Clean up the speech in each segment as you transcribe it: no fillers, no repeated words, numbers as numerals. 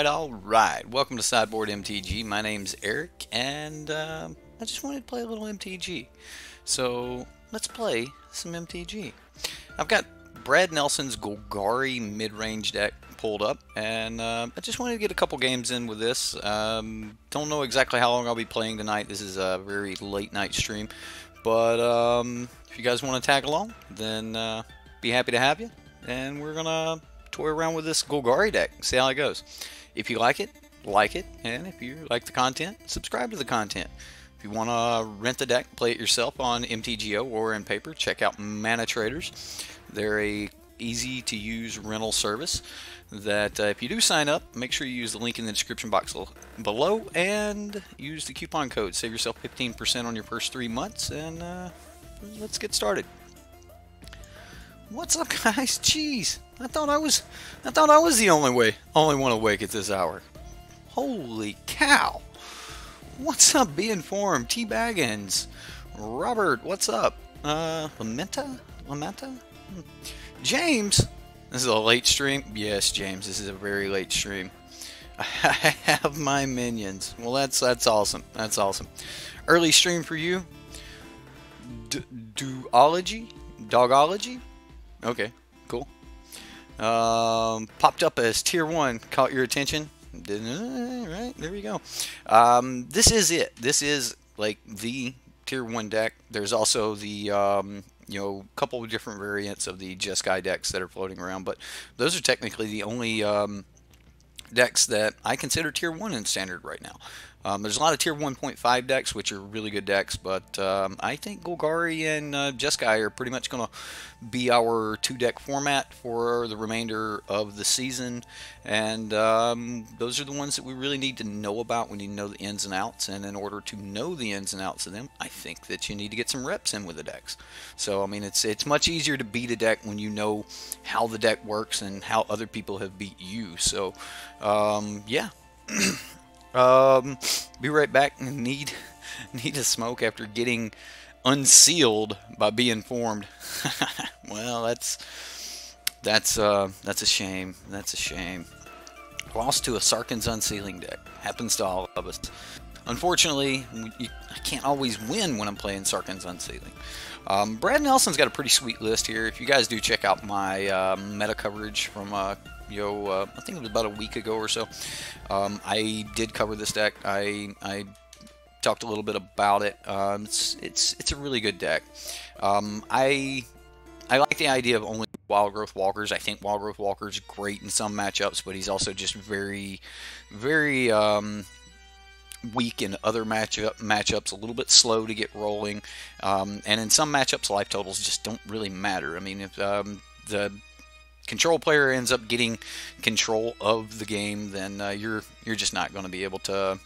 Alright. Welcome to Sideboard MTG. My name's Eric, and I just wanted to play a little MTG. So, let's play some MTG. I've got Brad Nelson's Golgari Midrange deck pulled up, and I just wanted to get a couple games in with this. Don't know exactly how long I'll be playing tonight. This is a very late night stream. But if you guys want to tag along, then be happy to have you. And we're going to toy around with this Golgari deck, see how it goes. If you like it, and if you like the content, subscribe to the content. If you want to rent the deck, play it yourself on MTGO or in paper, check out manatraders. They're a easy to use rental service that if you do sign up, make sure you use the link in the description box below and use the coupon code. Save yourself 15% on your first 3 months, and let's get started. What's up, guys? Jeez, I thought I was the only one awake at this hour. Holy cow! What's up, Be Informed, T-Baggins, Robert, what's up? Lamenta? James, this is a late stream. Yes, James, this is a very late stream. I have my minions. Well, that's awesome. That's awesome. Early stream for you. Dogology. Okay, cool. Popped up as tier 1, caught your attention. Right, there we go. This is it. This is like the tier 1 deck. There's also the couple of different variants of the Jeskai decks that are floating around, but those are technically the only decks that I consider tier 1 in standard right now. There's a lot of tier 1.5 decks, which are really good decks, but I think Golgari and Jeskai are pretty much going to be our 2-deck format for the remainder of the season, and those are the ones that we really need to know about. We need to know the ins and outs, and in order to know the ins and outs of them, I think that you need to get some reps in with the decks. So, I mean, it's much easier to beat a deck when you know how the deck works and how other people have beat you. So, yeah. Be right back. Need a smoke after getting unsealed by Be Informed. Well, that's a shame. That's a shame. Lost to a Sarkhan's Unsealing deck. Happens to all of us. Unfortunately, I can't always win when I'm playing Sarkhan's Unsealing. Brad Nelson's got a pretty sweet list here. If you guys do check out my meta coverage from I think it was about a week ago or so. I did cover this deck. I talked a little bit about it. It's a really good deck. I like the idea of only Wild Growth Walkers. I think Wild Growth Walker is great in some matchups, but he's also just very, very weak in other matchups, a little bit slow to get rolling, and in some matchups, life totals just don't really matter. I mean, if the control player ends up getting control of the game, then you're just not going to be able to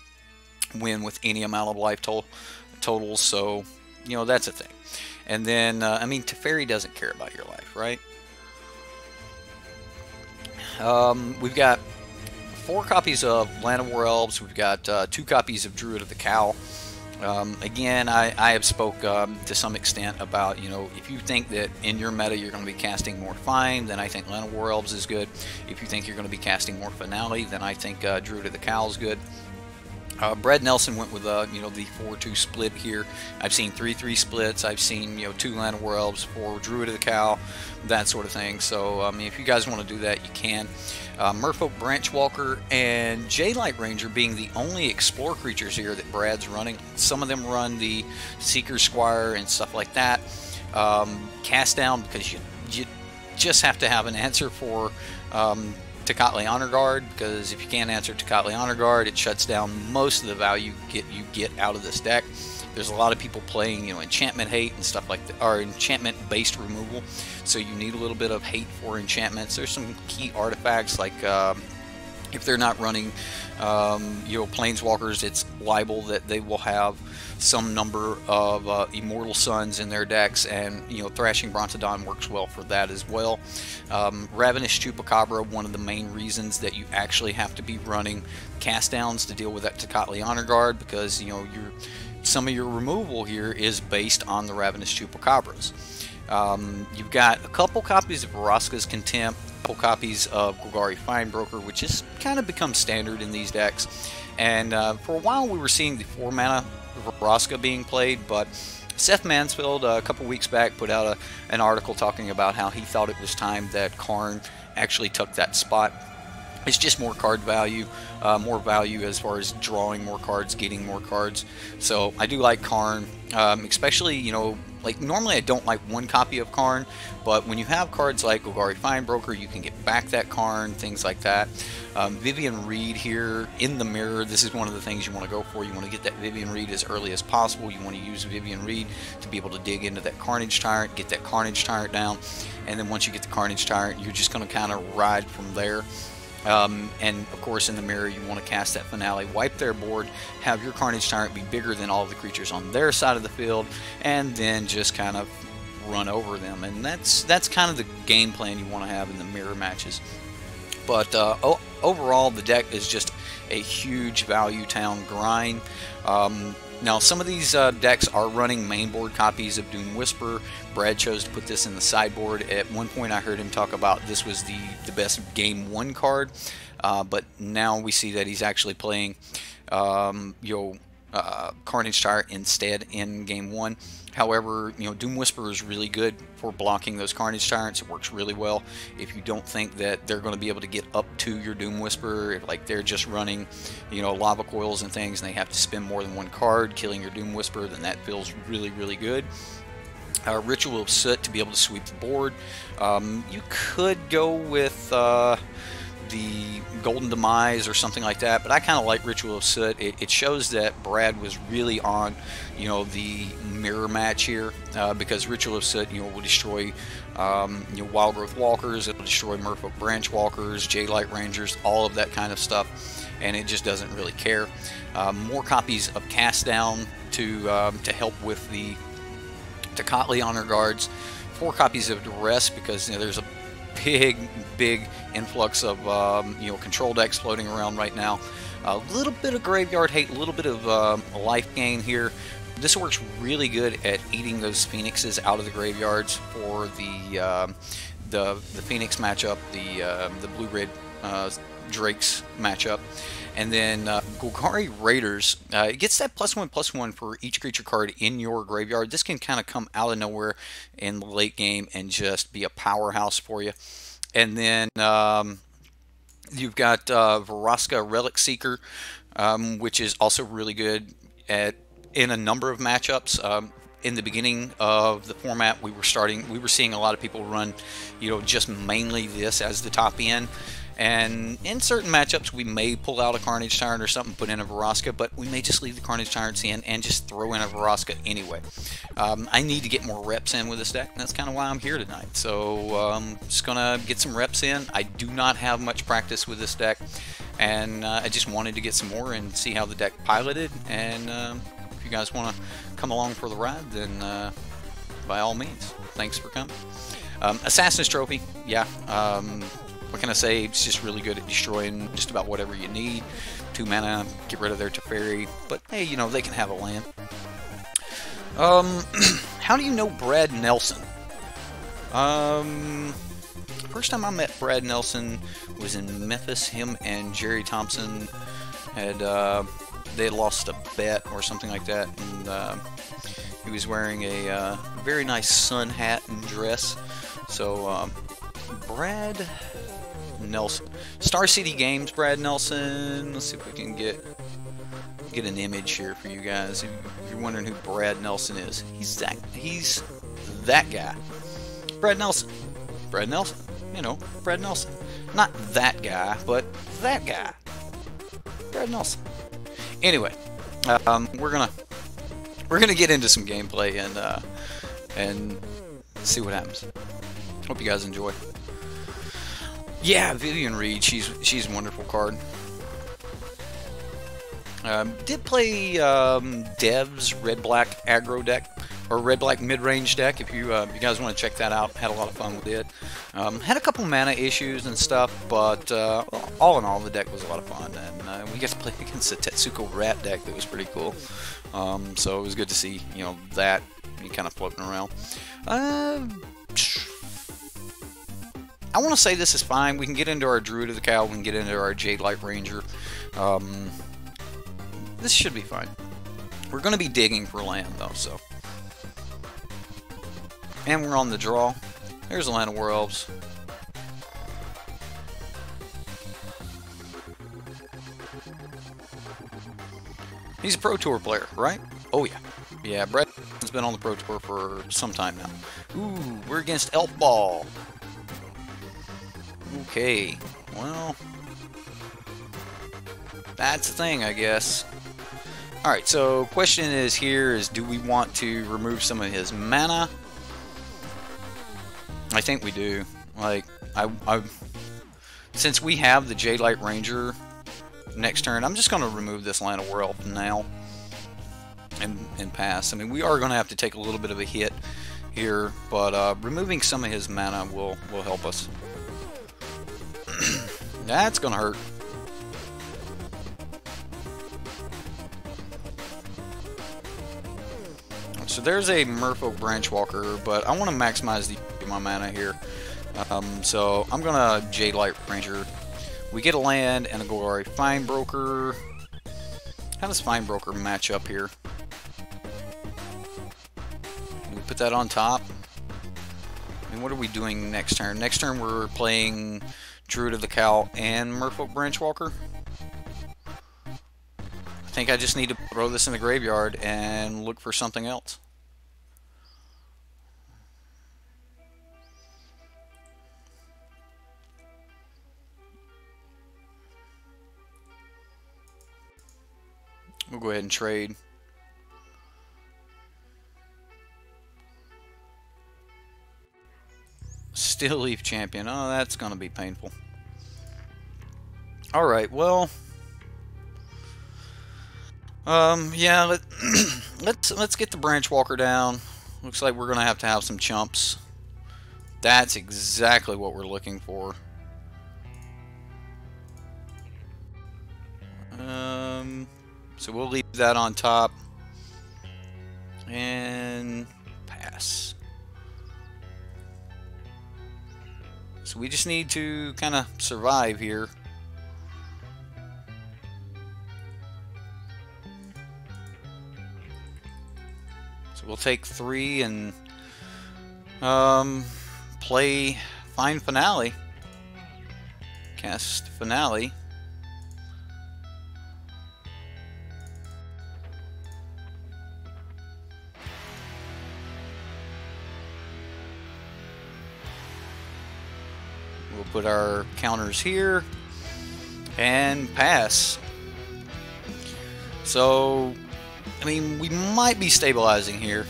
win with any amount of life totals. So, that's a thing. And then, I mean, Teferi doesn't care about your life, right? We've got 4 copies of Land of War Elves. We've got 2 copies of Druid of the Cowl. Again, I have spoke to some extent about, if you think that in your meta you're going to be casting more Fine, then I think Land of War Elves is good. If you think you're going to be casting more Finale, then I think Druid of the Cowl is good. Brad Nelson went with the 4-2 split here. I've seen 3-3 splits. I've seen 2 Land of War Elves, 4 Druid of the Cowl, that sort of thing. So I mean, if you guys want to do that, you can. Merfolk Branchwalker and J-Light Ranger being the only Explore creatures here that Brad's running. Some of them run the Seeker Squire and stuff like that. Cast down because you just have to have an answer for Tecatli Honor Guard, because if you can't answer Tecatli Honor Guard, it shuts down most of the value you get out of this deck. There's a lot of people playing, enchantment hate and stuff like that, or enchantment based removal. So you need a little bit of hate for enchantments. There's some key artifacts like if they're not running, Planeswalkers, it's liable that they will have some number of Immortal Suns in their decks, and Thrashing Brontodon works well for that as well. Ravenous Chupacabra, one of the main reasons that you actually have to be running cast downs to deal with that Tocatli Honor Guard, because some of your removal here is based on the Ravenous Chupacabras. You've got a couple copies of Vraska's Contempt, a couple copies of Golgari Findbroker, which has kind of become standard in these decks. And for a while we were seeing the 4-mana Vraska being played, but Seth Mansfield a couple weeks back put out an article talking about how he thought it was time that Karn actually took that spot. It's just more card value, more value as far as drawing more cards, getting more cards. So I do like Karn, especially, like normally I don't like one copy of Karn, but when you have cards like Golgari Findbroker, you can get back that Karn, things like that. Vivian Reed here in the mirror, this is one of the things you want to go for. You want to get that Vivian Reed as early as possible. You want to use Vivian Reed to be able to dig into that Carnage Tyrant, get that Carnage Tyrant down, and then once you get the Carnage Tyrant, you're just going to kind of ride from there. And of course in the mirror you want to cast that Finale, wipe their board, have your Carnage Tyrant be bigger than all of the creatures on their side of the field, and then just kind of run over them. And that's kind of the game plan you want to have in the mirror matches. But overall the deck is just a huge value town grind. Now some of these decks are running mainboard copies of Doom Whisperer. Brad chose to put this in the sideboard. At one point I heard him talk about this was the best game 1 card, but now we see that he's actually playing Carnage Tyrant instead in game 1. However, Doom Whisperer is really good for blocking those Carnage Tyrants. It works really well. If you don't think that they're going to be able to get up to your Doom Whisperer, if like they're just running, lava coils and things, and they have to spend more than one card killing your Doom Whisperer, then that feels really, really good. Ritual of Soot to be able to sweep the board. You could go with the Golden Demise or something like that, but I kind of like Ritual of Soot. It shows that Brad was really on the mirror match here, because Ritual of Soot will destroy Wild Growth Walkers, it will destroy Merfolk Branch Walkers, Jadelight Rangers, all of that kind of stuff, and it just doesn't really care. More copies of Cast Down to help with the Tocatli Honor Guards. 4 copies of Duress, because there's a big influx of control decks floating around right now. A little bit of graveyard hate, a little bit of life gain here. This works really good at eating those Phoenixes out of the graveyards for the Phoenix matchup, the blue-red Drakes matchup. And then Golgari Raiders, it gets that +1/+1 for each creature card in your graveyard. This can kind of come out of nowhere in the late game and just be a powerhouse for you. And then you've got Vraska Relic Seeker, which is also really good in a number of matchups. In the beginning of the format, we were seeing a lot of people run, just mainly this as the top end. And in certain matchups, we may pull out a Carnage Tyrant or something, put in a Vraska, but we may just leave the Carnage Tyrants in and just throw in a Vraska anyway. I need to get more reps in with this deck, and that's kind of why I'm here tonight. So just going to get some reps in. I do not have much practice with this deck, and I just wanted to get some more and see how the deck piloted. And if you guys want to come along for the ride, then by all means, thanks for coming. Assassin's Trophy, yeah. What can I say? It's just really good at destroying just about whatever you need. 2 mana, get rid of their Teferi, but hey, they can have a land. How do you know Brad Nelson? First time I met Brad Nelson was in Memphis. Him and Jerry Thompson had they had lost a bet or something like that, and he was wearing a very nice sun hat and dress. So Brad Nelson, Star City Games, Brad Nelson. Let's see if we can get an image here for you guys. If you're wondering who Brad Nelson is, he's that guy. Brad Nelson. Brad Nelson. Brad Nelson. Not that guy, but that guy. Brad Nelson. Anyway, we're gonna get into some gameplay and see what happens. Hope you guys enjoy. Yeah, Vivian Reed, she's a wonderful card. Did play Dev's red-black aggro deck, or red-black mid-range deck, if you guys want to check that out. Had a lot of fun with it. Had a couple mana issues and stuff, but all in all, the deck was a lot of fun. And we got to play against the Tetsuko Rat deck that was pretty cool. So it was good to see, you know, that kind of floating around. I want to say this is fine. We can get into our Druid of the Cow. We can get into our Jade Light Ranger. This should be fine. We're going to be digging for land, though, so. And we're on the draw. There's the Land of War Elves. He's a Pro Tour player, right? Oh, yeah. Yeah, Brett has been on the Pro Tour for some time now. Ooh, we're against Elf Ball. Okay, well, that's the thing, I guess. Alright, so question is here is, do we want to remove some of his mana? I think we do. Like, since we have the Jade Light Ranger next turn, I'm just going to remove this Land of War Elf now and pass. I mean, we are going to have to take a little bit of a hit here, but removing some of his mana will help us. That's going to hurt. So there's a Merfolk Branchwalker, but I want to maximize my mana here. So I'm going to Jade Light Ranger. We get a land and a Golgari Finebroker. How does Finebroker match up here? We put that on top. And what are we doing next turn? Next turn we're playing Druid of the Cow and Merfolk Branchwalker. I think I just need to throw this in the graveyard and look for something else. We'll go ahead and trade. Still Leaf Champion. Oh, that's going to be painful. Alright, well... yeah, let's get the Branchwalker down. Looks like we're going to have some chumps. That's exactly what we're looking for. So we'll leave that on top. And pass. So we just need to kind of survive here. So we'll take 3 and play Find Finale. Cast Finale. We'll put our counters here and pass. So, I mean, we might be stabilizing here.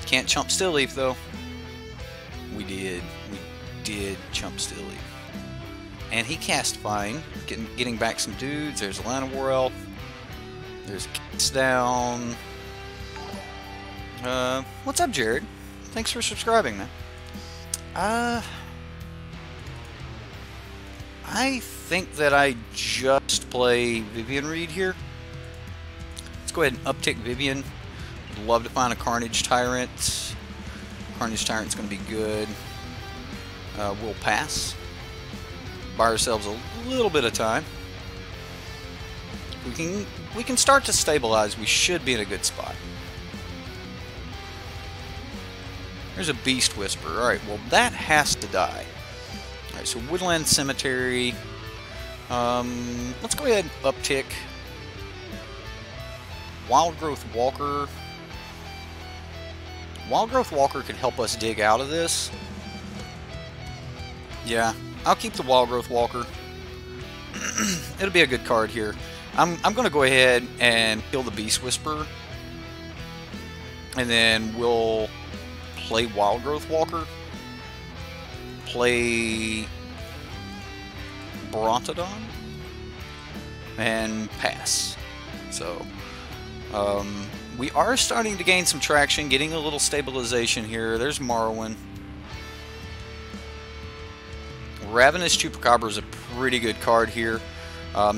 Can't chump Still Leaf though. We did chump Still Leaf. And he cast Fine, getting back some dudes. There's a Land of War Elf. There's Cats down. What's up, Jared? Thanks for subscribing, man. I think that I just play Vivian Reed here. Let's go ahead and uptick Vivian. Would love to find a Carnage Tyrant. Carnage Tyrant's going to be good. We'll pass. Buy ourselves a little bit of time. We can start to stabilize. We should be in a good spot. There's a Beast Whisperer. Alright, well that has to die. Alright, so Woodland Cemetery. Let's go ahead and uptick Wild Growth Walker. Wild Growth Walker could help us dig out of this. Yeah, I'll keep the Wild Growth Walker. It'll be a good card here. I'm going to go ahead and kill the Beast Whisperer. And then we'll play Wild Growth Walker. Play Brontodon and pass. So we are starting to gain some traction, getting a little stabilization here. There's Morrowind. Ravenous Chupacabra is a pretty good card here.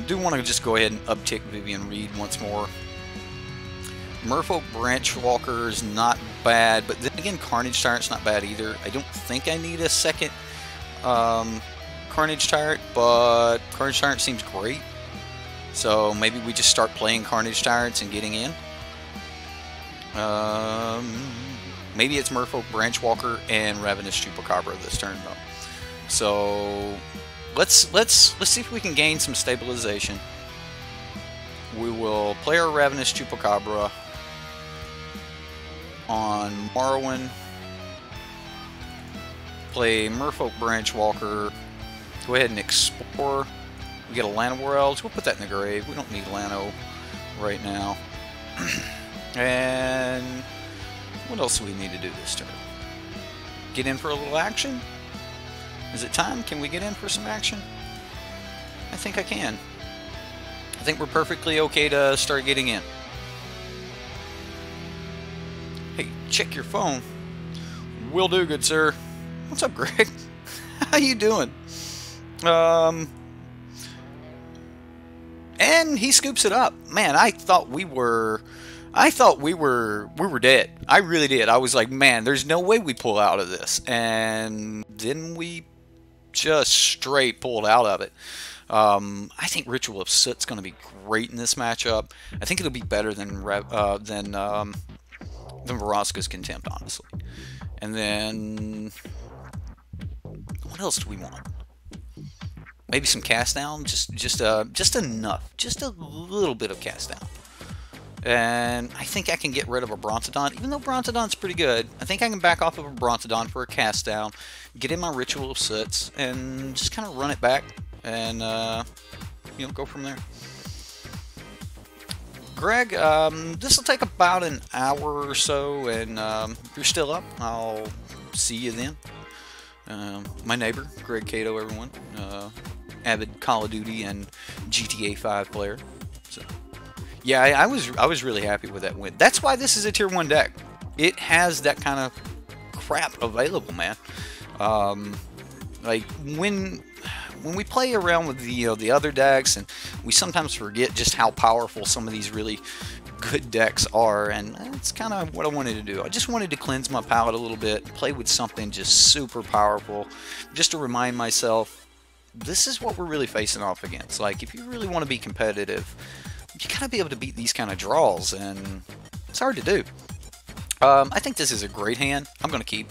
Do want to just go ahead and uptick Vivian Reed once more. Merfolk Branchwalker is not bad, but then again, Carnage Tyrant's not bad either. I don't think I need a second Carnage Tyrant, but Carnage Tyrant seems great. So maybe we just start playing Carnage Tyrants and getting in. Maybe it's Merfolk Branchwalker and Ravenous Chupacabra this turn though. So let's see if we can gain some stabilization. We will play our Ravenous Chupacabra on Morrowind. Play Merfolk Branchwalker. Go ahead and explore. We get a Llanowar Elves. We'll put that in the grave. We don't need Lano right now. And what else do we need to do this turn? Get in for a little action? Is it time? Can we get in for some action? I think I can. I think we're perfectly okay to start getting in. Hey, check your phone. Will do, good sir. What's up, Greg? How you doing? And he scoops it up. Man, I thought we were dead. I really did. I was like, man, there's no way we pull out of this. And then we just straight pulled out of it. I think Ritual of Soot's going to be great in this matchup. I think it'll be better than Vraska's Contempt, honestly. And then what else do we want? Maybe some cast down, just enough, just a little bit of cast down. And I think I can get rid of a Brontodon, even though Brontodon's pretty good. I think I can back off of a Brontodon for a cast down, get in my Ritual of Soots, and just kind of run it back, and you know, go from there. Greg, this will take about an hour or so, and if you're still up, I'll see you then. My neighbor, Greg Cato, everyone, avid Call of Duty and GTA 5 player. So. Yeah, I was really happy with that win. That's why this is a tier 1 deck. It has that kind of crap available, man. Like when we play around with the other decks, and we sometimes forget just how powerful some of these really good decks are, and that's kind of what I wanted to do. I just wanted to cleanse my palate a little bit, play with something just super powerful, just to remind myself this is what we're really facing off against. Like, if you really want to be competitive, you gotta be able to beat these kind of draws, and it's hard to do. I think this is a great hand. I'm gonna keep.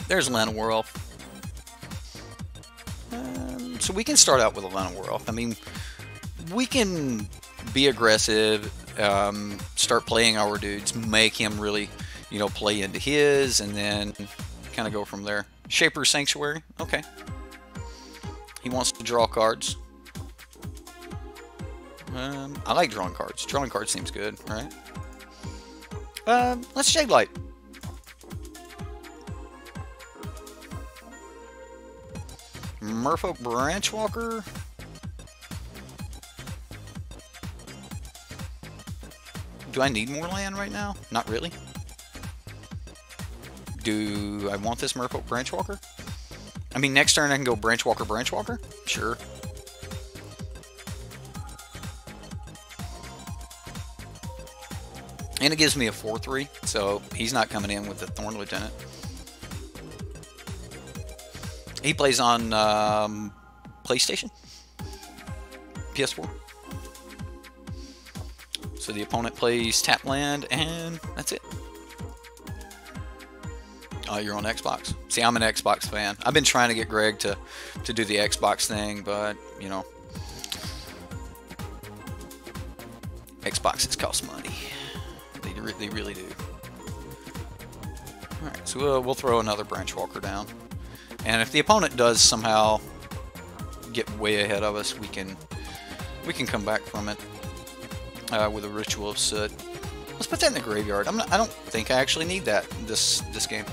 There's Llanowar Elf. So we can start out with a Llanowar Elf. I mean, we can be aggressive, start playing our dudes, make him really, you know, play into his, and then kind of go from there. Shaper's Sanctuary. Okay. He wants to draw cards. I like drawing cards. Drawing cards seems good, right? Let's Shade Light. Merfolk Branchwalker. Do I need more land right now? Not really. Do I want this Merfolk Branchwalker? I mean, next turn I can go Branchwalker. Sure. And it gives me a 4/3, so he's not coming in with the Thorn Lieutenant. He plays on PlayStation, PS4. So the opponent plays tap land, and that's it. Oh, you're on Xbox. See, I'm an Xbox fan. I've been trying to get Greg to do the Xbox thing, but, you know, Xboxes cost money. They really do. Alright, so we'll throw another Branchwalker down. And if the opponent does somehow get way ahead of us, we can come back from it with a Ritual of Soot. Let's put that in the graveyard. I don't think I actually need that this game.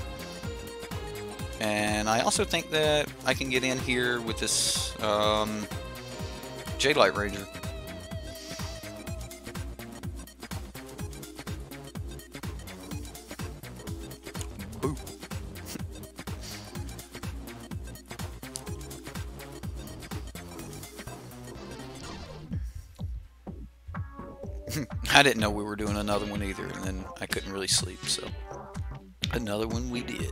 And I also think that I can get in here with this Jadelight Ranger. Boo. I didn't know we were doing another one either, and then I couldn't really sleep, so another one we did.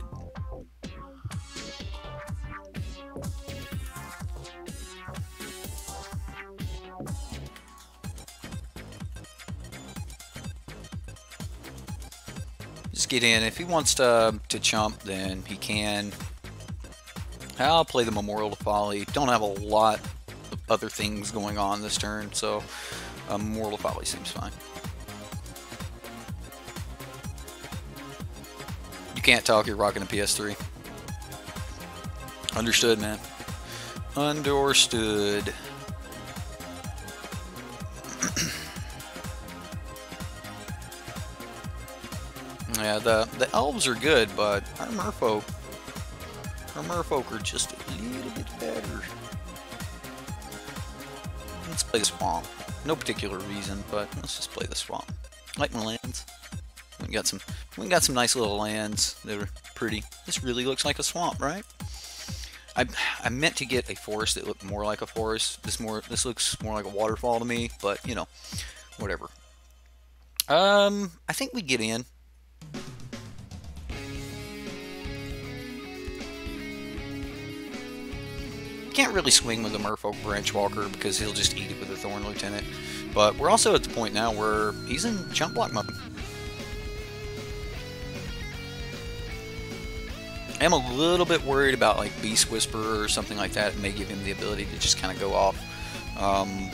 Just get in. If he wants to chump, then he can. I'll play the Memorial to Folly. Don't have a lot of other things going on this turn, so Memorial to Folly seems fine. You can't talk, you're rocking a PS3. Understood, man. Understood. Yeah, the elves are good, but our merfolk are just a little bit better. Let's play the swamp. No particular reason, but let's just play the swamp. I like my lands. We got some nice little lands that are pretty. This really looks like a swamp, right? I meant to get a forest that looked more like a forest. This looks more like a waterfall to me, but you know, whatever. I think we get in. Can't really swing with a Merfolk Branchwalker because he'll just eat it with a Thorn Lieutenant. But we're also at the point now where he's in chump block mode. I'm a little bit worried about like Beast Whisperer or something like that. It may give him the ability to just kind of go off.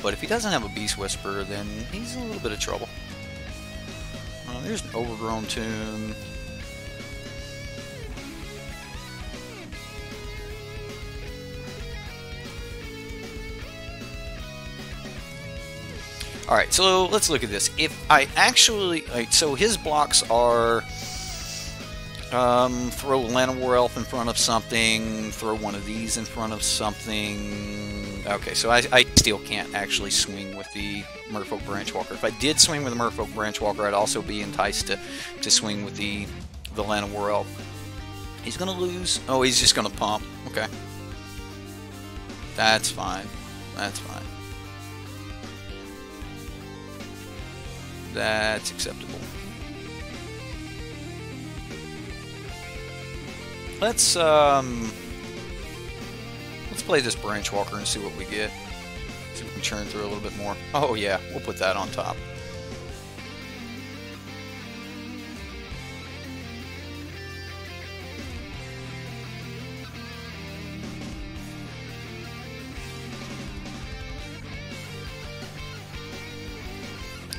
But if he doesn't have a Beast Whisperer, then he's in a little bit of trouble. There's an Overgrown Tomb. Alright, so let's look at this. If I actually... so his blocks are... throw Llanowar Elf in front of something, throw one of these in front of something... Okay, so I still can't actually swing with the Merfolk Branchwalker. If I did swing with the Merfolk Branchwalker, I'd also be enticed to swing with the Llanowar Elf. He's going to lose. Oh, he's just going to pump. Okay. That's fine. That's fine. That's acceptable. Let's play this Branchwalker and see what we get. See if we can churn through a little bit more. Oh yeah, we'll put that on top.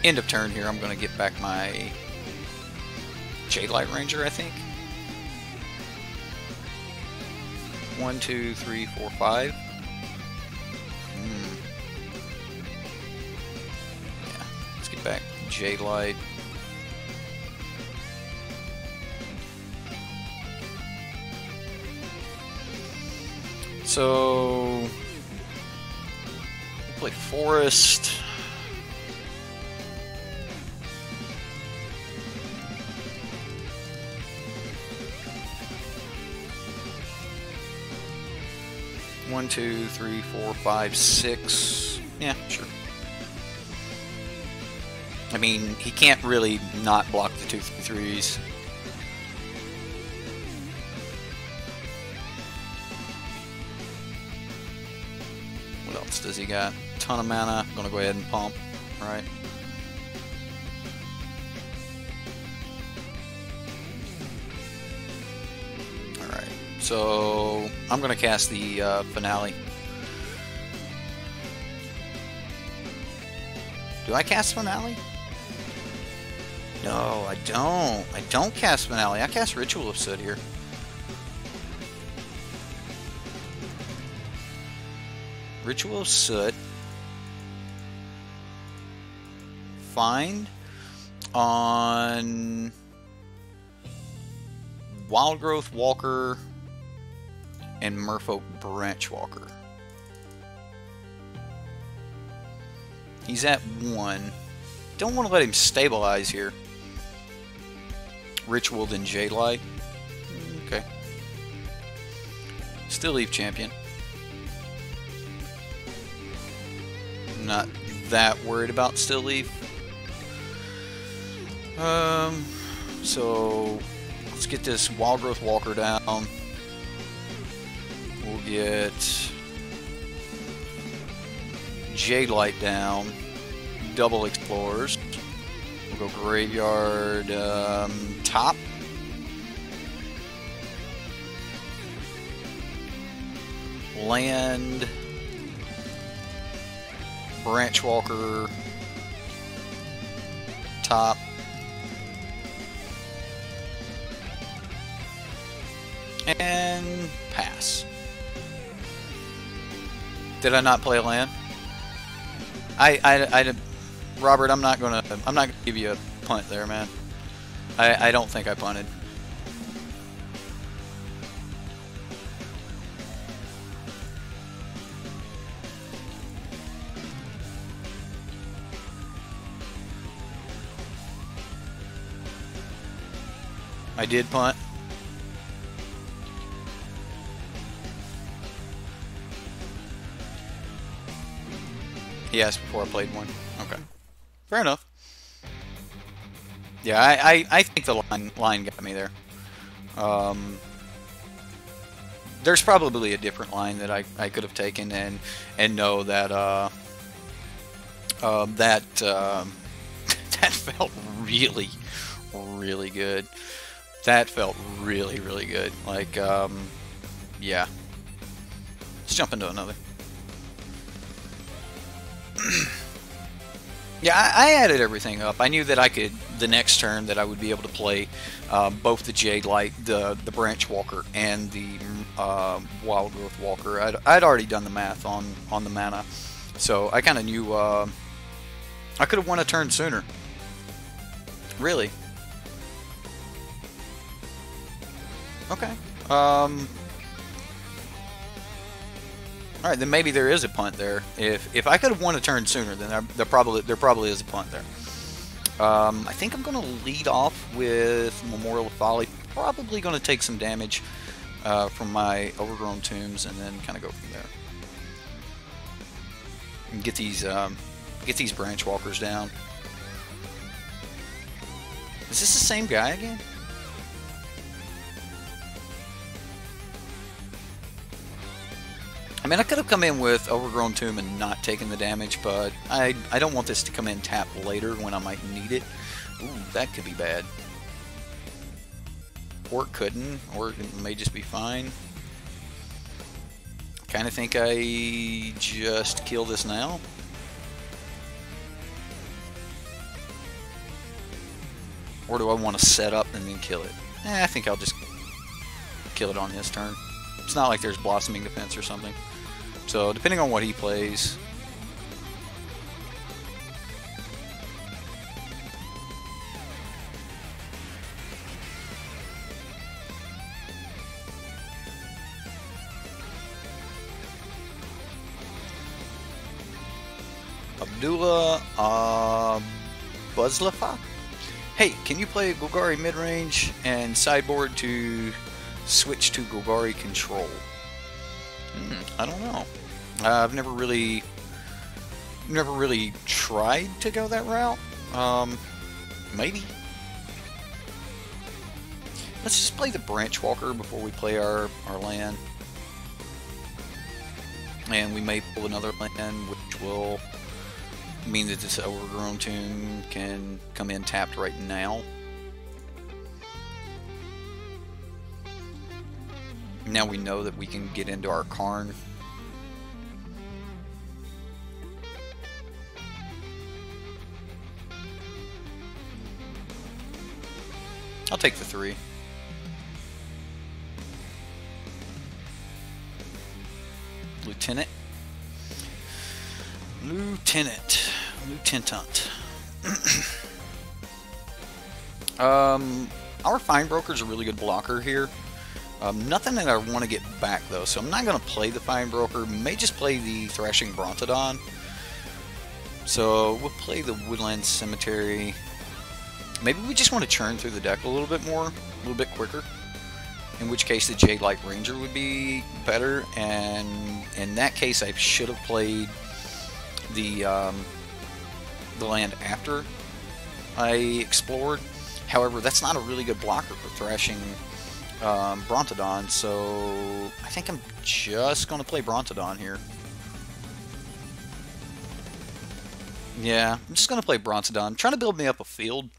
End of turn here, I'm going to get back my Jadelight Ranger, I think. 1, 2, 3, 4, 5. Yeah, let's get back Jadelight. So we'll play Forest. One, 2, 3, 4, 5, 6. Yeah, sure. I mean, he can't really not block the 2, 3, 3s. What else does he got? Ton of mana. I'm gonna go ahead and pump. Right. So I'm going to cast the Finale. Do I cast Finale? No, I don't. I don't cast Finale. I cast Ritual of Soot here. Ritual of Soot. Find on Wild Growth Walker. and Merfolk Branchwalker. He's at 1. Don't want to let him stabilize here. Ritualed and Jadelight. Okay. Still leave champion. Not that worried about still leave. So let's get this Wild Growth Walker down. We'll get Jadelight down. Double Explorers. We'll go Graveyard top. Land. Branchwalker top. And pass. Did I not play a land? Robert, I'm not gonna give you a punt there, man. I don't think I punted. I did punt. He asked before I played one. Okay. Fair enough. Yeah, I think the line got me there. There's probably a different line that I could have taken and know that that felt really good. That felt really good. Like yeah. Let's jump into another. Yeah, I added everything up. I knew that I could, the next turn, that I would be able to play both the Jadelight, the Branchwalker, and the Wild Growth Walker. I'd already done the math on the mana, so I kind of knew I could have won a turn sooner. Really. Okay. Alright, then maybe there is a punt there. If I could have won a turn sooner, then there probably is a punt there. I think I'm going to lead off with Memorial of Folly. Probably going to take some damage from my Overgrown Tombs, and then kind of go from there. And get these Branchwalkers down. Is this the same guy again? I mean, I could have come in with Overgrown Tomb and not taken the damage, but I don't want this to come in tapped later when I might need it. Ooh, that could be bad. Or it couldn't, or it may just be fine. Kind of think I just kill this now. Or do I want to set up and then kill it? I think I'll just kill it on his turn. It's not like there's Blossoming Defense or something. So, depending on what he plays. Abdullah Buzlafa? Hey, can you play Golgari Midrange and sideboard to switch to Golgari Control? I don't know. I've never really tried to go that route. Maybe. Let's just play the Branchwalker before we play our land. And we may pull another land, which will mean that this Overgrown Tomb can come in tapped right now. Now we know that we can get into our Karn. I'll take the 3. Lieutenant. Our Fine Broker's a really good blocker here. Nothing that I want to get back though, so I'm not going to play the Fine Broker. May just play the Thrashing Brontodon. So we'll play the Woodland Cemetery. Maybe we just want to churn through the deck a little bit more, a little bit quicker. In which case the Jade Light Ranger would be better, and in that case I should have played the land after I explored. However, that's not a really good blocker for Thrashing Brontodon, so I think I'm just going to play Brontodon here. Yeah, I'm just going to play Brontodon, trying to build me up a field,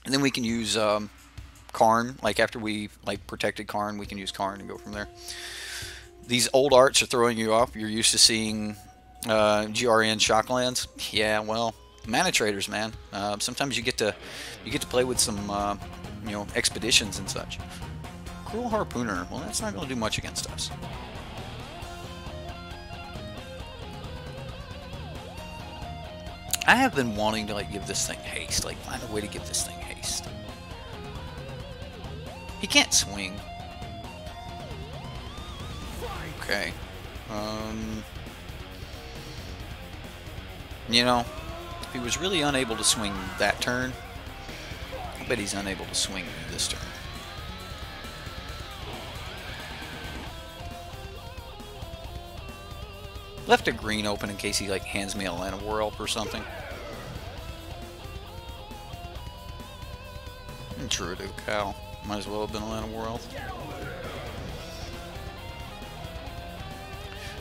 and then we can use Karn. Like after we protected Karn, we can use Karn and go from there. These old arts are throwing you off. You're used to seeing GRN Shocklands. Yeah, well, manatraders, man. Sometimes you get to play with some you know, expeditions and such. Cruel Harpooner. Well, that's not going to do much against us. I have been wanting to give this thing haste, find a way to give this thing haste. He can't swing. Okay. You know, if he was really unable to swing that turn, I bet he's unable to swing this turn. Left a green open in case he hands me a Land of Warelp or something. And True to Cow. Might as well have been a Land of Warelp.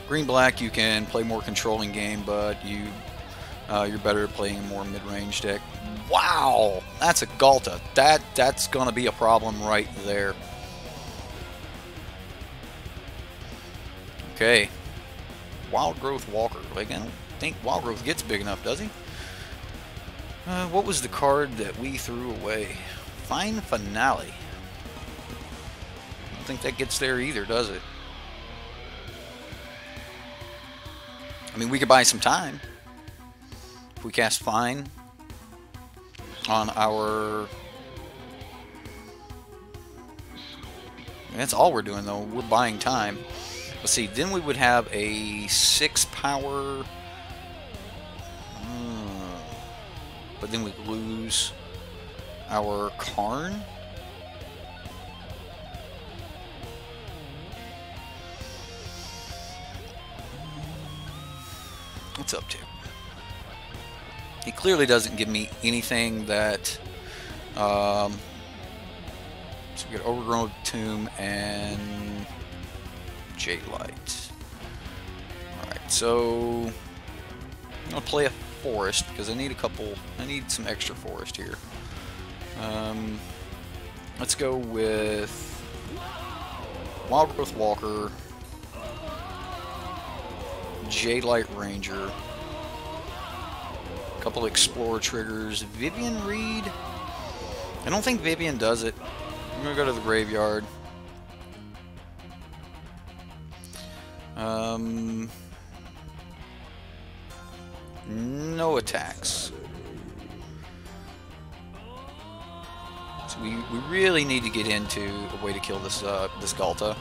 Green-black, you can play more controlling game, but you're better at playing a more mid-range deck. Wow! That's a Galta. That's gonna be a problem right there. Okay. Wild Growth Walker. I don't think Wild Growth gets big enough, does he? What was the card that we threw away? Fine Finale. I don't think that gets there either, does it? I mean, we could buy some time. If we cast Fine on our... That's all we're doing, though. We're buying time. Let's see, then we would have a 6 power, but then we lose our Karn. What's up to? He clearly doesn't give me anything that, so we get Overgrown Tomb and Jade Light. Alright, so I'm gonna play a forest because I need some extra forest here. Let's go with Wild Growth Walker, Jade Light Ranger, a couple Explorer triggers, Vivian Reed. I don't think Vivian does it. I'm gonna go to the graveyard. No attacks. So we really need to get into a way to kill this this Galta.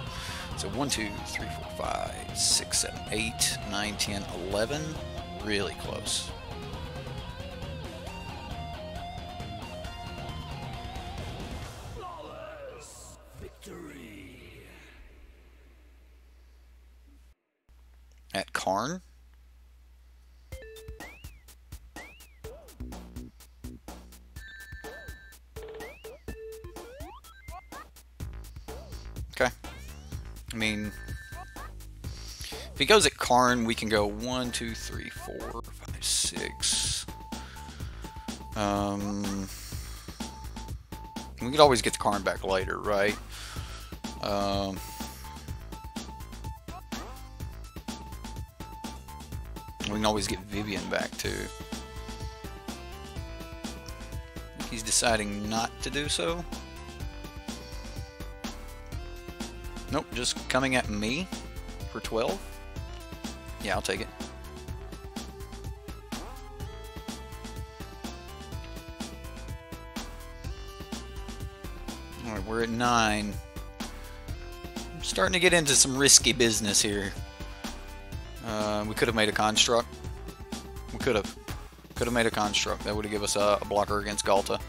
So 1, 2, 3, 4, 5, 6, 7, 8, 9, 10, 11. Really close. Victory. At Karn. Okay. I mean, if he goes at Karn, we can go 1, 2, 3, 4, 5, 6. We could always get the Karn back later, right? We can always get Vivian back too. He's deciding not to do so. Nope, just coming at me for 12. Yeah, I'll take it. Alright, we're at 9. Starting to get into some risky business here. We could have made a construct. We could have made a construct. That would have given us a blocker against Galta.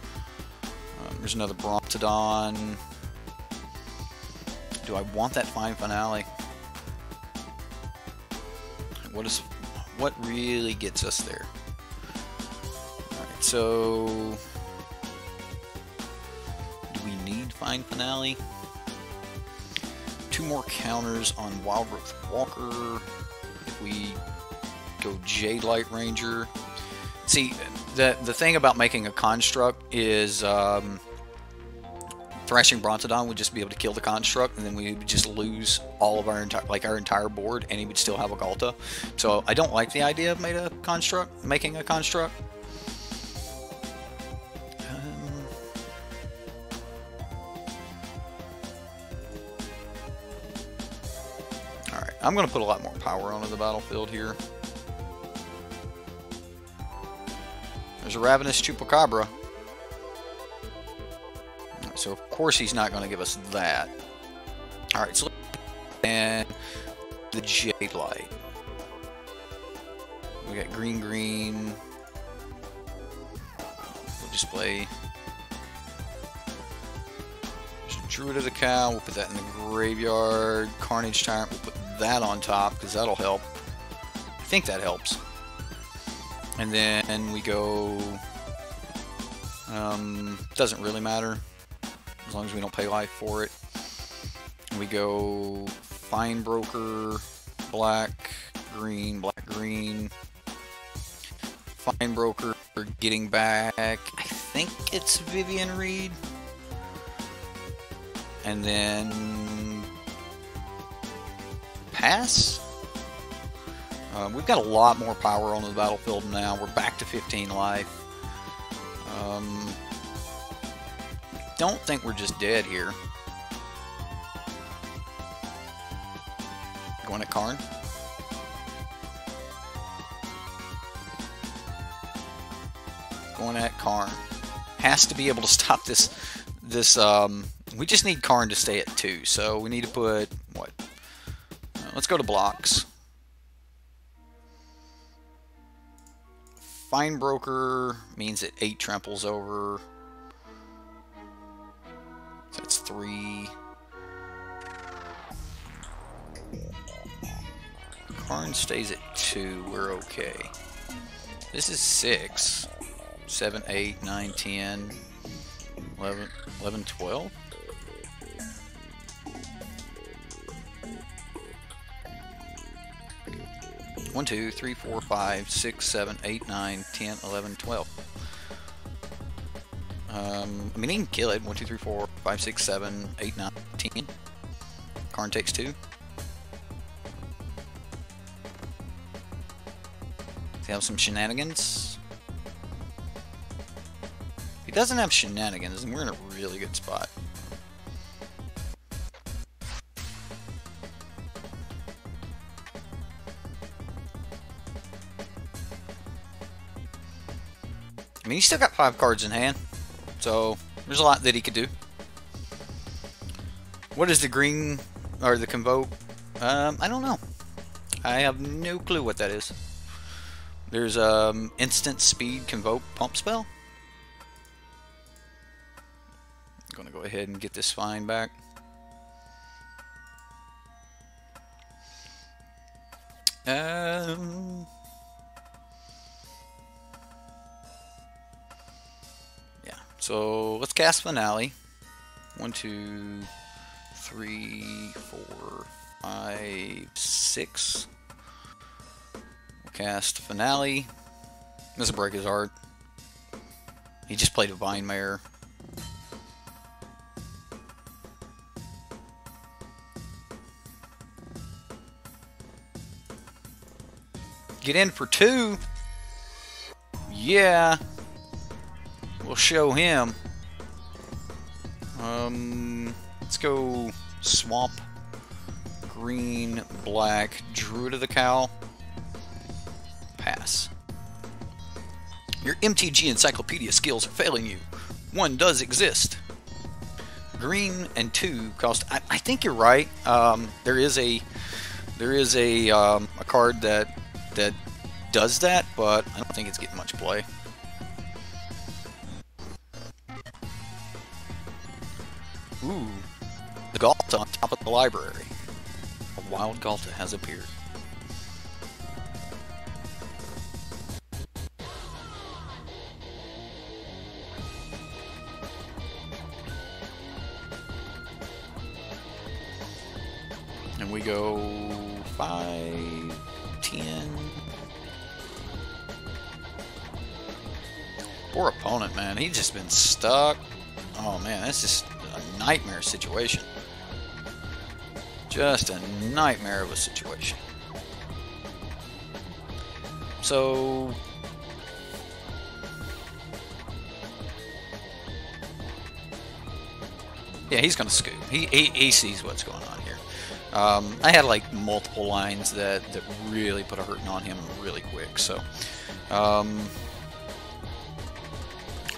There's another Brontodon. Do I want that fine finale? What really gets us there? Alright, so do we need fine finale? 2 more counters on Wild Growth Walker. If we go Jade Light Ranger. See, the thing about making a construct is Thrashing Brontodon would just be able to kill the construct, and then we would just lose all of our entire board, and he would still have a Galta. So I don't like the idea of making a construct. All right, I'm going to put a lot more power onto the battlefield here. There's a Ravenous Chupacabra. So of course he's not going to give us that. Alright, so and the Jade Light. We got green. We'll just play Druid of the Cow. We'll put that in the graveyard. Carnage Tyrant, we'll put that on top because that'll help. I think that helps. And then we go... doesn't really matter. As long as we don't pay life for it. We go Fine Broker, black, green. Fine Broker, getting back, I think it's Vivian Reed. And then pass. We've got a lot more power on the battlefield now. We're back to 15 life. Don't think we're just dead here. Going at Karn. Going at Karn. Has to be able to stop this. We just need Karn to stay at 2. So we need to put what? Let's go to blocks. Fine Broker means that 8 tramples over. That's 3. Karn stays at 2. We're okay. This is 6. 7, 8, 9, 10, 11, 12. One, 2, 3, 4, 5, 6, 7, 8, 9, 10, 11, 12. I mean, he can kill it. 1, 2, 3, 4, 5, 6, 7, 8, 9, 10. Karn takes 2. Does he have some shenanigans? If he doesn't have shenanigans, then we're in a really good spot. I mean, he's still got 5 cards in hand. So, there's a lot that he could do. What is the green, or the Convoke? I don't know. I have no clue what that is. There's instant speed Convoke pump spell. I'm going to go ahead and get this Fine back. So let's cast Finale. 1, 2, 3, 4, 5, 6. We'll cast Finale. This will break his heart. He just played Divine Mare. Get in for 2. Yeah. We'll show him. Let's go Swamp, green, black, Druid of the Cow. Pass. Your MTG Encyclopedia skills are failing you. One does exist. green and 2 cost. I think you're right. There is a card that does that, but I don't think it's getting much play. Ooh, the Galta on top of the library. A wild Galta has appeared. And we go 5, 10. Poor opponent, man. He's just been stuck. Oh man, that's just a nightmare situation. Just a nightmare of a situation. So yeah, he's gonna scoop. He sees what's going on here. I had like multiple lines that really put a hurting on him really quick. So,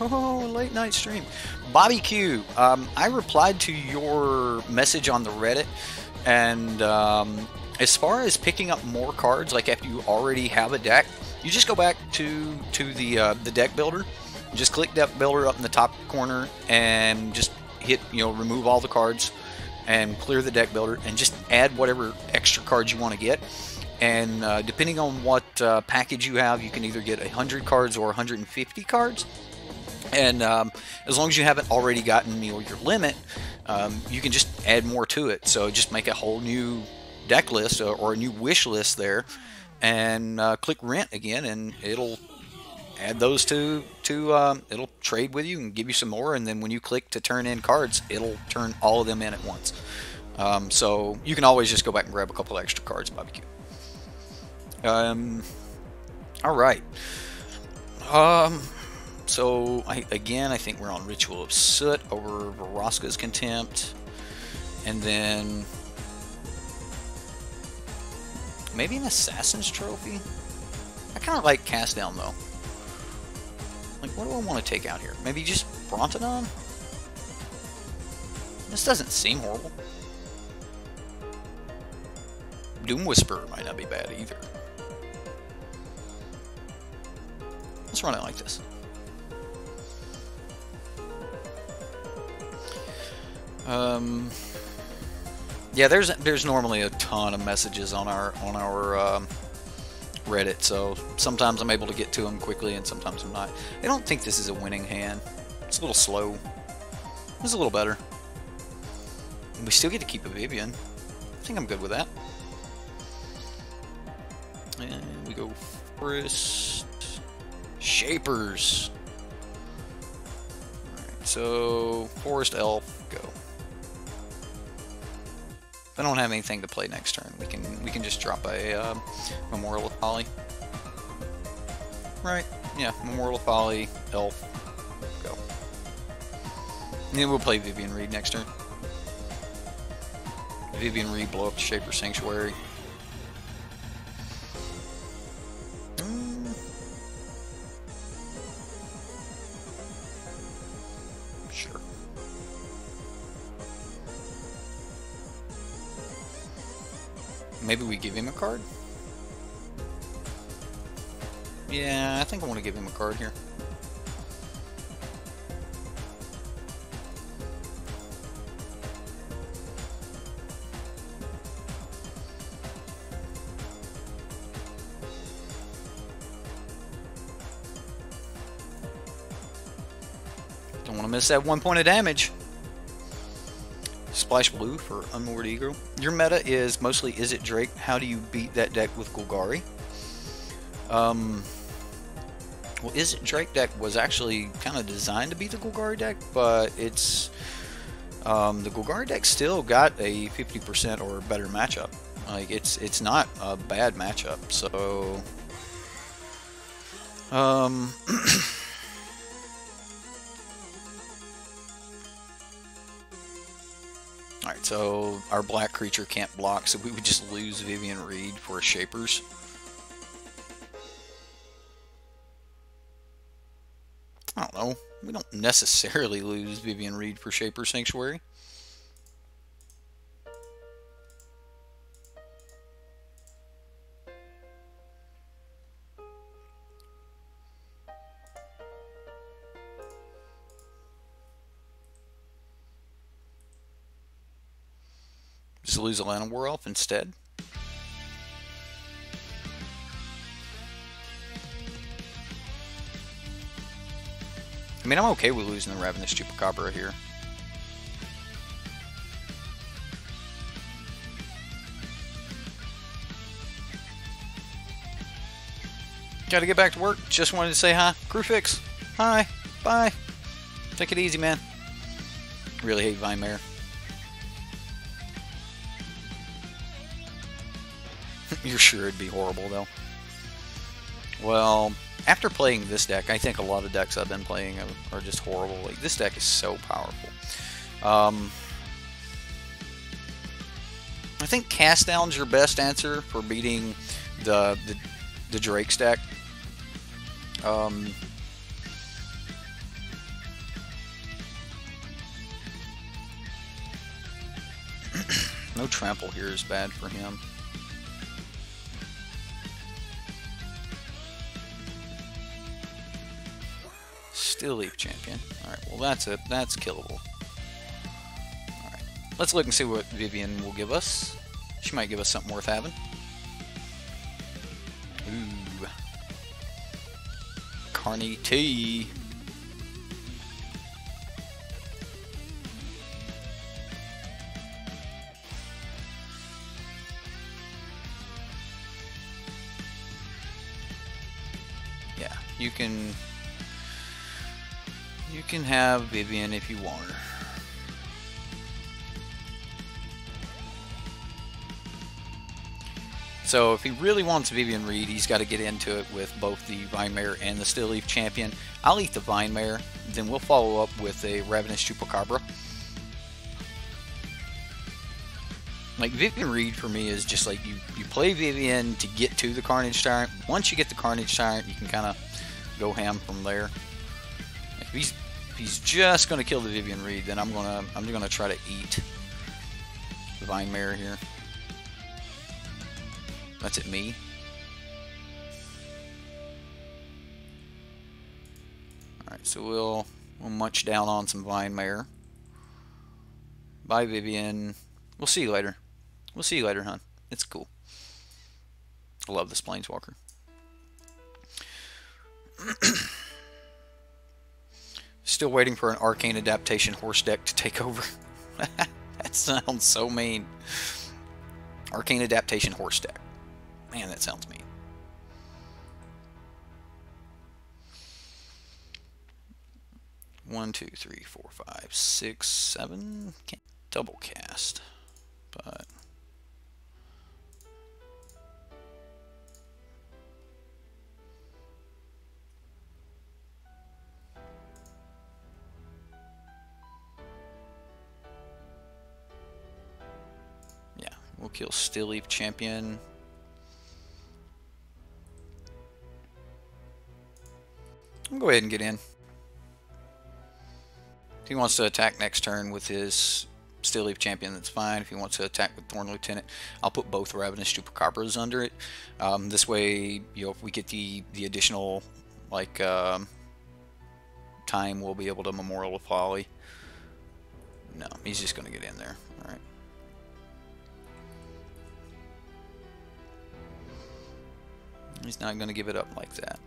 oh, late night stream, Bobby Q. I replied to your message on the Reddit, and as far as picking up more cards, like after you already have a deck, you just go back to the deck builder. Just click deck builder up in the top corner and just hit, remove all the cards and clear the deck builder and just add whatever extra cards you want to get. And depending on what package you have, you can either get 100 cards or 150 cards. And as long as you haven't already gotten your limit, you can just add more to it. So just make a whole new deck list or a new wish list there, and click rent again, and it'll add those to it'll trade with you and give you some more. And then when you click to turn in cards, it'll turn all of them in at once. So you can always just go back and grab a couple extra cards, barbecue. All right. So I think we're on Ritual of Soot over Vraska's Contempt, and then maybe an Assassin's Trophy. I kind of like Cast Down though. Like, what do I want to take out here? Maybe just Brontodon? This doesn't seem horrible. Doom Whisperer might not be bad either. Let's run it like this. Yeah, there's normally a ton of messages on our Reddit, so sometimes I'm able to get to them quickly and sometimes I'm not. I don't think this is a winning hand. It's a little slow. It's a little better. And we still get to keep a Vivian. I think I'm good with that. And we go Forest Shapers. Alright, so Forest Elf, go. If I don't have anything to play next turn, we can just drop a Memorial of Folly. Right, yeah, Memorial of Folly, Elf, go. And then we'll play Vivian Reed next turn. Vivian Reed, blow up the Shaper Sanctuary. Sure. Maybe we give him a card? Yeah, I think I want to give him a card here. Don't want to miss that 1 point of damage. Splash Blue for Unmoored Eagle. Your meta is mostly Is It Drake? How do you beat that deck with Golgari? Well, Is It Drake deck was actually kind of designed to beat the Golgari deck, but it's the Golgari deck still got a 50% or better matchup. Like it's not a bad matchup. So Alright, so our black creature can't block, so we would just lose Vivian Reed for Shapers. I don't know. We don't necessarily lose Vivian Reed for Shaper Sanctuary. Just lose a Land War Elf instead. I mean, I'm okay with losing the Ravenous Chupacabra here. Gotta get back to work. Just wanted to say hi. Crew Fix. Hi. Bye. Take it easy, man. Really hate Vine-Mare. You're sure it'd be horrible, though. Well, after playing this deck, I think a lot of decks I've been playing are just horrible. Like, this deck is so powerful. I think Cast Down's your best answer for beating the Drake's deck. No Trample here is bad for him. Still Leaf Champion. Alright, well that's it. That's killable. Alright, let's look and see what Vivian will give us. She might give us something worth having. Ooh. Carney T. Yeah, you can have Vivian if you want her. So if he really wants Vivian Reed, he's got to get into it with both the Vine-Mare and the Still Leaf Champion. I'll eat the Vine-Mare, then we'll follow up with a Ravenous Chupacabra. Like, Vivian Reed for me is just like you play Vivian to get to the Carnage Tyrant. Once you get the Carnage Tyrant, you can kind of go ham from there. If he's just going to kill the Vivian Reed, then I'm gonna try to eat the Vine-Mare here. That's it, me. Alright, so we'll munch down on some Vine-Mare. Bye, Vivian. We'll see you later. We'll see you later, hon. It's cool. I love this Planeswalker. Still waiting for an Arcane Adaptation horse deck to take over. That sounds so mean. Arcane Adaptation horse deck. Man, that sounds mean. One, two, three, four, five, six, seven. Can't double cast, but yeah, we'll kill Still Leaf Champion. I'll go ahead and get in. If he wants to attack next turn with his Still Leaf Champion, that's fine. If he wants to attack with Thorn Lieutenant, I'll put both Ravenous Chupacabras under it. This way, you know, if we get the additional like time, we'll be able to Memorial of Folly. No, he's just going to get in there. All right. He's not going to give it up like that.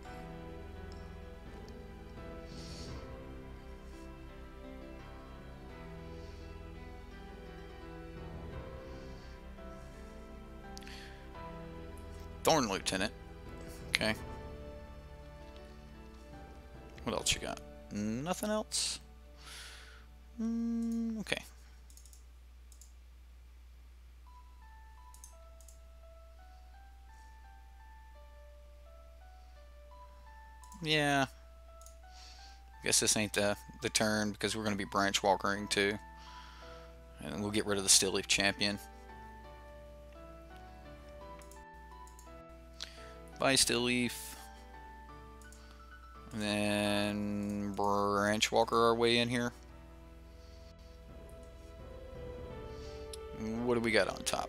Thorn Lieutenant. Okay. What else you got? Nothing else? Okay. Yeah. Guess this ain't the turn because we're going to be branch walkering too. And we'll get rid of the Still Leaf Champion. Bye, Still Leaf. And then Branch Walker our way in here. What do we got on top?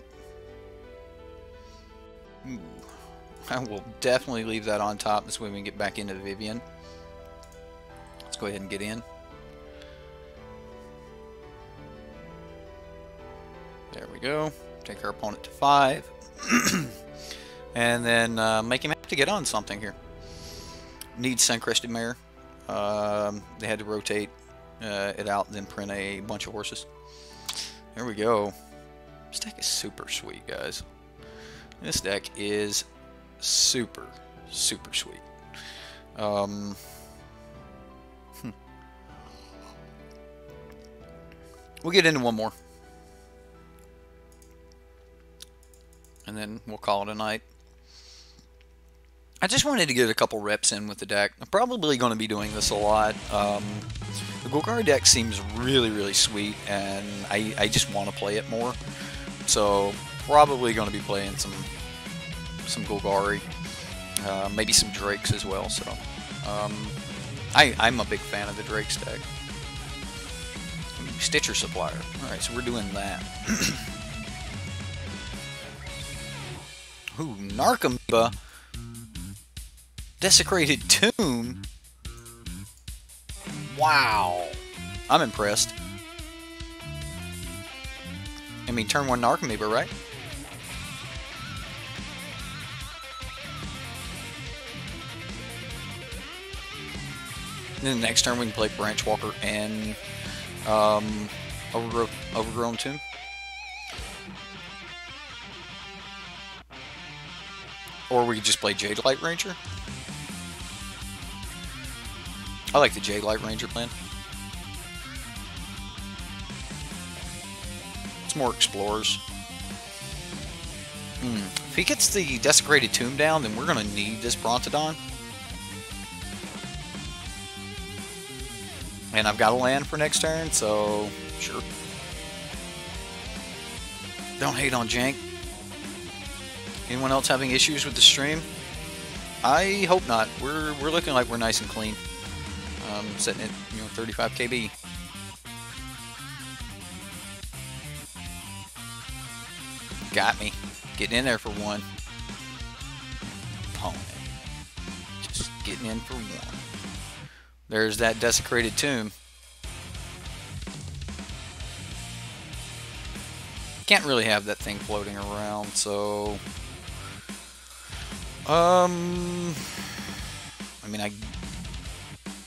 Ooh. I will definitely leave that on top. This way we can get back into the Vivian. Let's go ahead and get in. There we go. Take our opponent to 5. And then make him have to get on something here. Needs Sun-Crested Mare. They had to rotate it out and then print a bunch of horses. There we go. This deck is super sweet, guys. This deck is super, super sweet. We'll get into one more. And then we'll call it a night. I just wanted to get a couple reps in with the deck. I'm probably going to be doing this a lot. The Golgari deck seems really, really sweet, and I just want to play it more. So probably going to be playing some Golgari, maybe some Drakes as well. So I'm a big fan of the Drakes deck. Stitcher Supplier. All right, so we're doing that. Ooh, Narcomoeba. Desecrated Tomb. Wow. I'm impressed. I mean, turn 1 Narcomoeba, right? And then the next turn we can play Branch Walker and Overgrown Tomb. Or we could just play Jade Light Ranger. I like the Jade Light Ranger plan. It's more explorers. If he gets the Desecrated Tomb down, then we're going to need this Brontodon. And I've got a land for next turn, so sure. Don't hate on Jank. Anyone else having issues with the stream? I hope not. We're looking like we're nice and clean. Setting it, 35 KB. Got me. Getting in there for one. Opponent. Just getting in for one. There's that Desecrated Tomb. Can't really have that thing floating around, so... I mean, I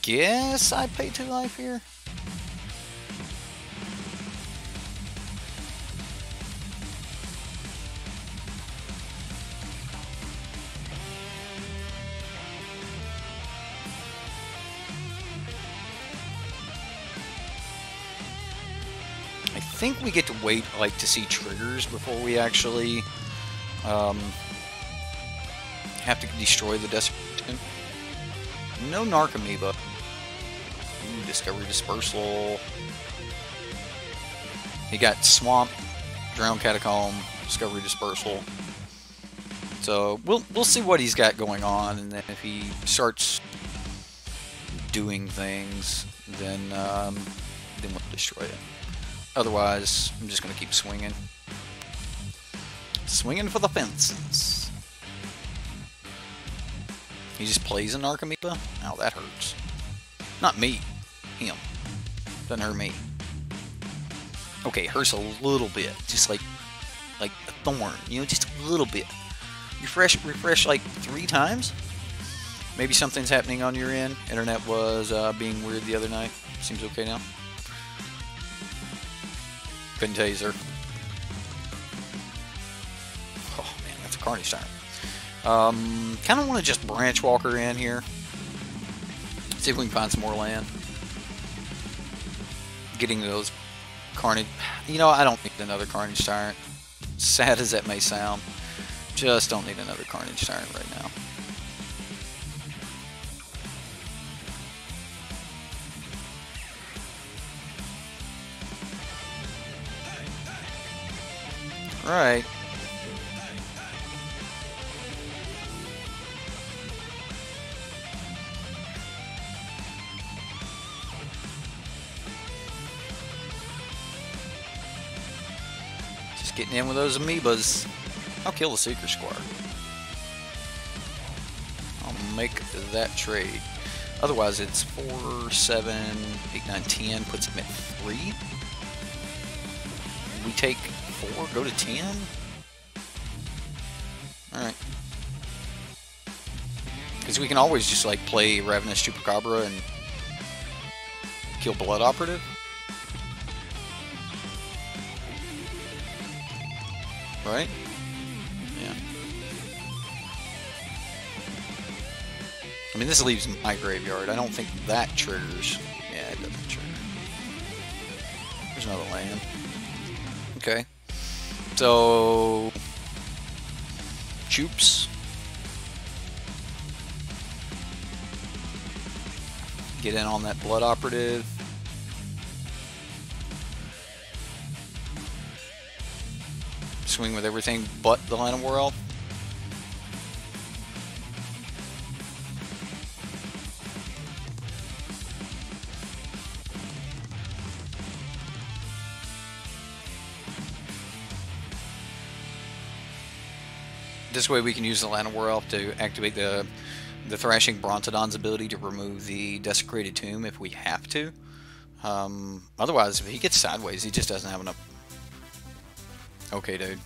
guess I pay 2 life here. I think we get to wait, like, to see triggers before we actually have to destroy the Desecrated. No Narcomoeba. Ooh, Discovery Dispersal. He got Swamp, Drowned Catacomb, Discovery Dispersal. So we'll see what he's got going on, and then if he starts doing things, then we'll destroy it. Otherwise, I'm just gonna keep swinging. Swinging for the fences. He just plays an Narcomoeba? Ow, that hurts. Not me. Him. Doesn't hurt me. Okay, it hurts a little bit. Just like a thorn. Just a little bit. Refresh like 3 times? Maybe something's happening on your end. Internet was being weird the other night. Seems okay now. Couldn't tell you, sir. Oh, man, that's a Carnage Tyrant. Kind of want to just Branch Walker in here. See if we can find some more land. Getting those Carnage... I don't need another Carnage Tyrant. Sad as that may sound. Just don't need another Carnage Tyrant right now. Right. getting in with those amoebas. I'll kill the Seeker Squire. I'll make that trade. Otherwise, it's 4, 7, 8, 9, 10. Puts him at 3. We take 4, go to 10. Alright. Because we can always just like play Ravenous Chupacabra and kill Blood Operative. Right? Yeah. I mean, this leaves my graveyard. I don't think that triggers. Yeah, it doesn't trigger. There's another land. Okay. So... Choops. Get in on that Blood Operative. Swing with everything but the Line of War Elf. This way we can use the Line of War Elf to activate the Thrashing Brontodon's ability to remove the Desecrated Tomb if we have to. Otherwise, if he gets sideways, he just doesn't have enough. Okay, dude.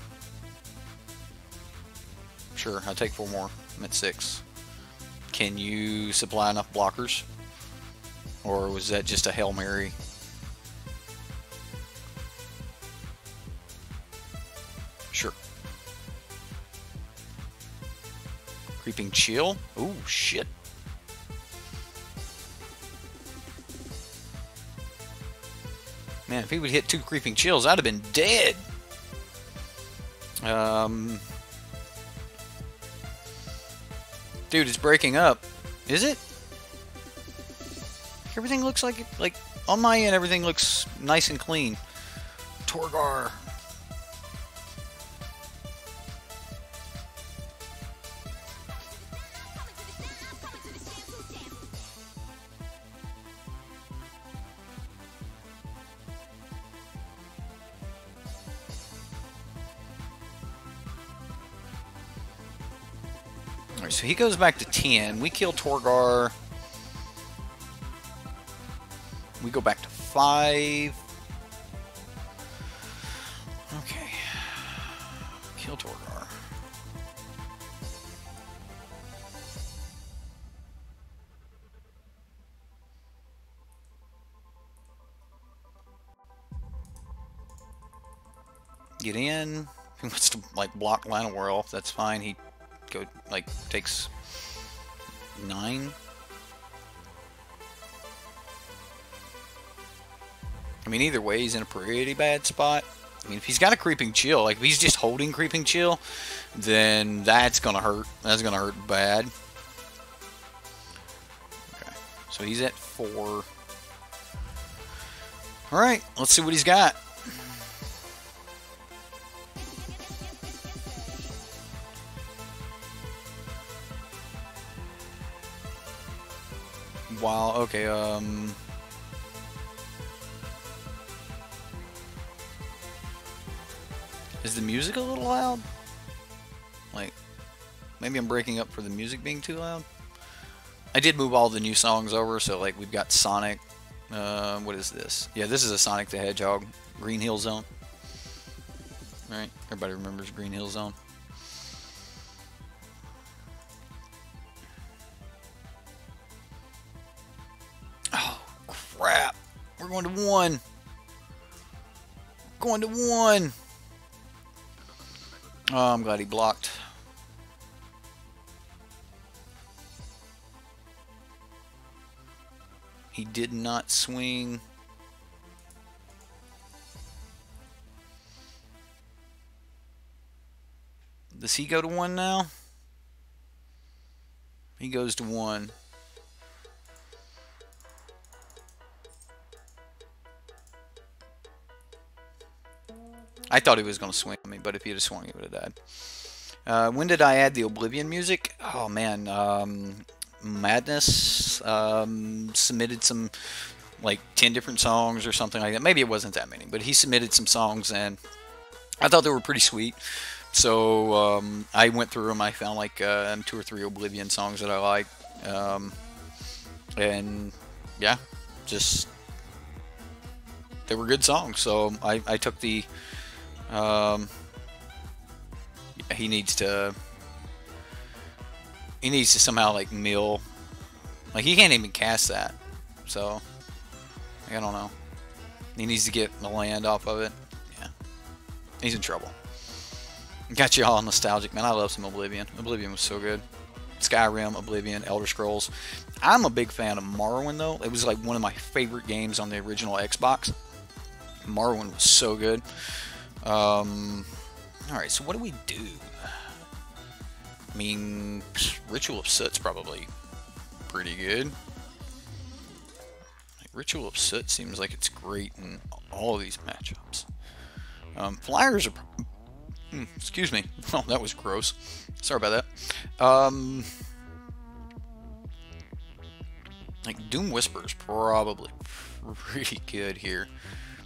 Sure, I'll take 4 more. I'm at 6. Can you supply enough blockers? Or was that just a Hail Mary? Sure. Creeping Chill? Ooh, shit. Man, if he would hit 2 Creeping Chills, I'd have been dead. Dude, it's breaking up. Is it? Everything looks like on my end, everything looks nice and clean. Torgar. Alright, so he goes back to 10. We kill Torgar. We go back to 5. Okay. Kill Torgar. Get in. He wants to like block Line of War Elf. That's fine. He takes 9. I mean, either way, he's in a pretty bad spot. I mean, if he's got a Creeping Chill, like if he's just holding Creeping Chill, then that's gonna hurt. That's gonna hurt bad. Okay, so he's at 4. All right, let's see what he's got. Wow, okay, is the music a little loud? Like, maybe I'm breaking up for the music being too loud? I did move all the new songs over, so like we've got Sonic, what is this? Yeah, this is a Sonic the Hedgehog, Green Hill Zone. Right, everybody remembers Green Hill Zone. Crap. We're going to 1. Going to 1. Oh, I'm glad he blocked. He did not swing. Does he go to 1 now? He goes to 1. I thought he was going to swing me, but if he'd have swung, he would have died. When did I add the Oblivion music? Oh, man. Madness submitted some, like, 10 different songs or something like that. Maybe it wasn't that many, but he submitted some songs, and I thought they were pretty sweet. So I went through them. I found like 2 or 3 Oblivion songs that I like, and yeah, just they were good songs. So I took the he needs to somehow like mill, like he can't even cast that. So I don't know. He needs to get the land off of it. Yeah, he's in trouble. Got you all nostalgic, man. I love some Oblivion. Oblivion was so good. Skyrim, Oblivion, Elder Scrolls. I'm a big fan of Morrowind, though. It was like one of my favorite games on the original Xbox. Morrowind was so good. Alright, so what do we do? I mean, Ritual of Soot's probably pretty good. Ritual of Soot seems like it's great in all of these matchups. Flyers are... excuse me. Oh, that was gross. Sorry about that. Like Doom Whisper is probably pretty good here.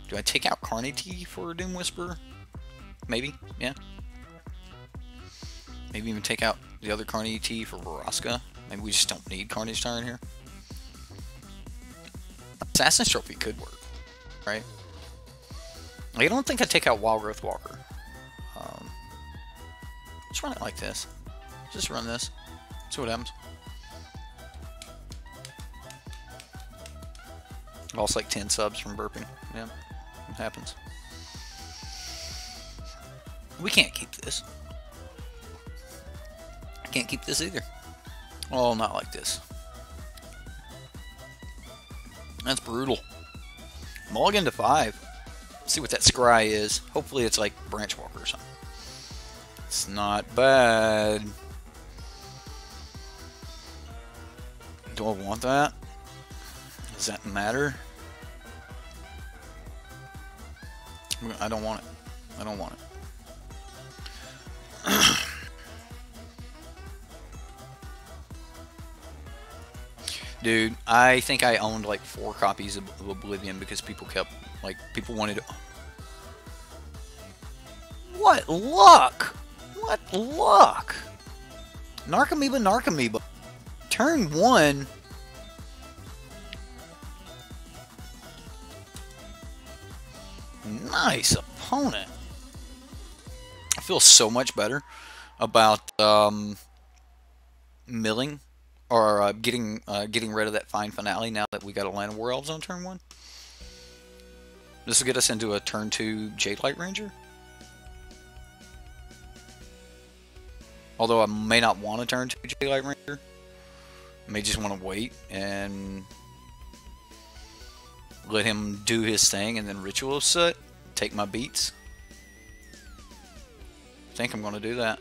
Do I take out Carnage for Doom Whisper? Maybe, yeah. Maybe even take out the other Carnage for Vraska. Maybe we just don't need Carnage Tyrant here. Assassin's Trophy could work, right? I don't think I'd take out Wild Growth Walker. Let's run it like this. Just run this. See what happens. Lost like 10 subs from burping. Yeah, it happens. We can't keep this. Can't keep this either. Oh, not like this. That's brutal. Mulligan to 5. See what that scry is. Hopefully it's like Branch Walker or something. It's not bad. Do I want that? Does that matter? I don't want it. I don't want it. Dude, I think I owned like 4 copies of Oblivion because people kept, like, people wanted to... What luck! What luck! Narcomoeba, Narcomoeba. Turn 1. Nice opponent. I feel so much better about milling or getting rid of that Fine Finale now that we got a Land of War Elves on turn 1. This will get us into a turn 2 Jade Light Ranger. Although I may not want to turn 2 Jade Light Ranger. I may just want to wait and let him do his thing and then Ritual of Soot. Take my beats. I think I'm going to do that.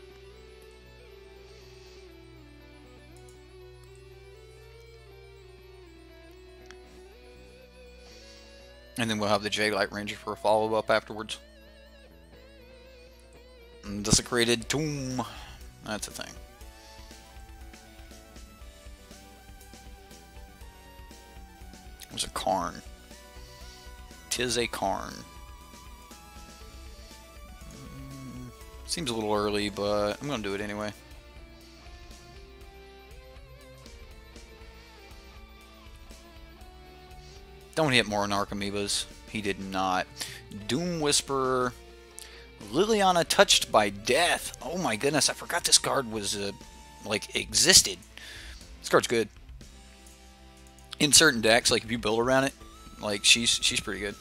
And then we'll have the Jade Light Ranger for a follow-up afterwards. And Desecrated Tomb. That's a thing. There's a Karn. 'Tis a Karn. Seems a little early, but I'm going to do it anyway. Don't hit more Narcomoebas. He did not. Doom Whisperer. Liliana Touched by Death. Oh my goodness, I forgot this card was, like, existed. This card's good. In certain decks, like, if you build around it, like, she's pretty good.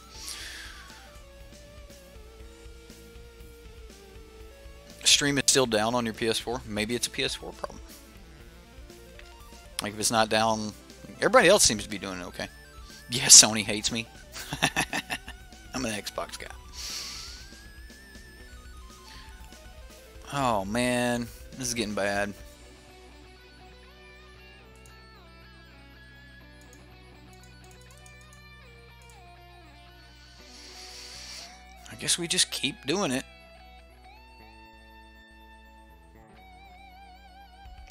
Stream is still down on your PS4. Maybe it's a PS4 problem. Like, if it's not down, everybody else seems to be doing it okay. Yeah, Sony hates me. I'm an Xbox guy. Oh, man. This is getting bad. I guess we just keep doing it.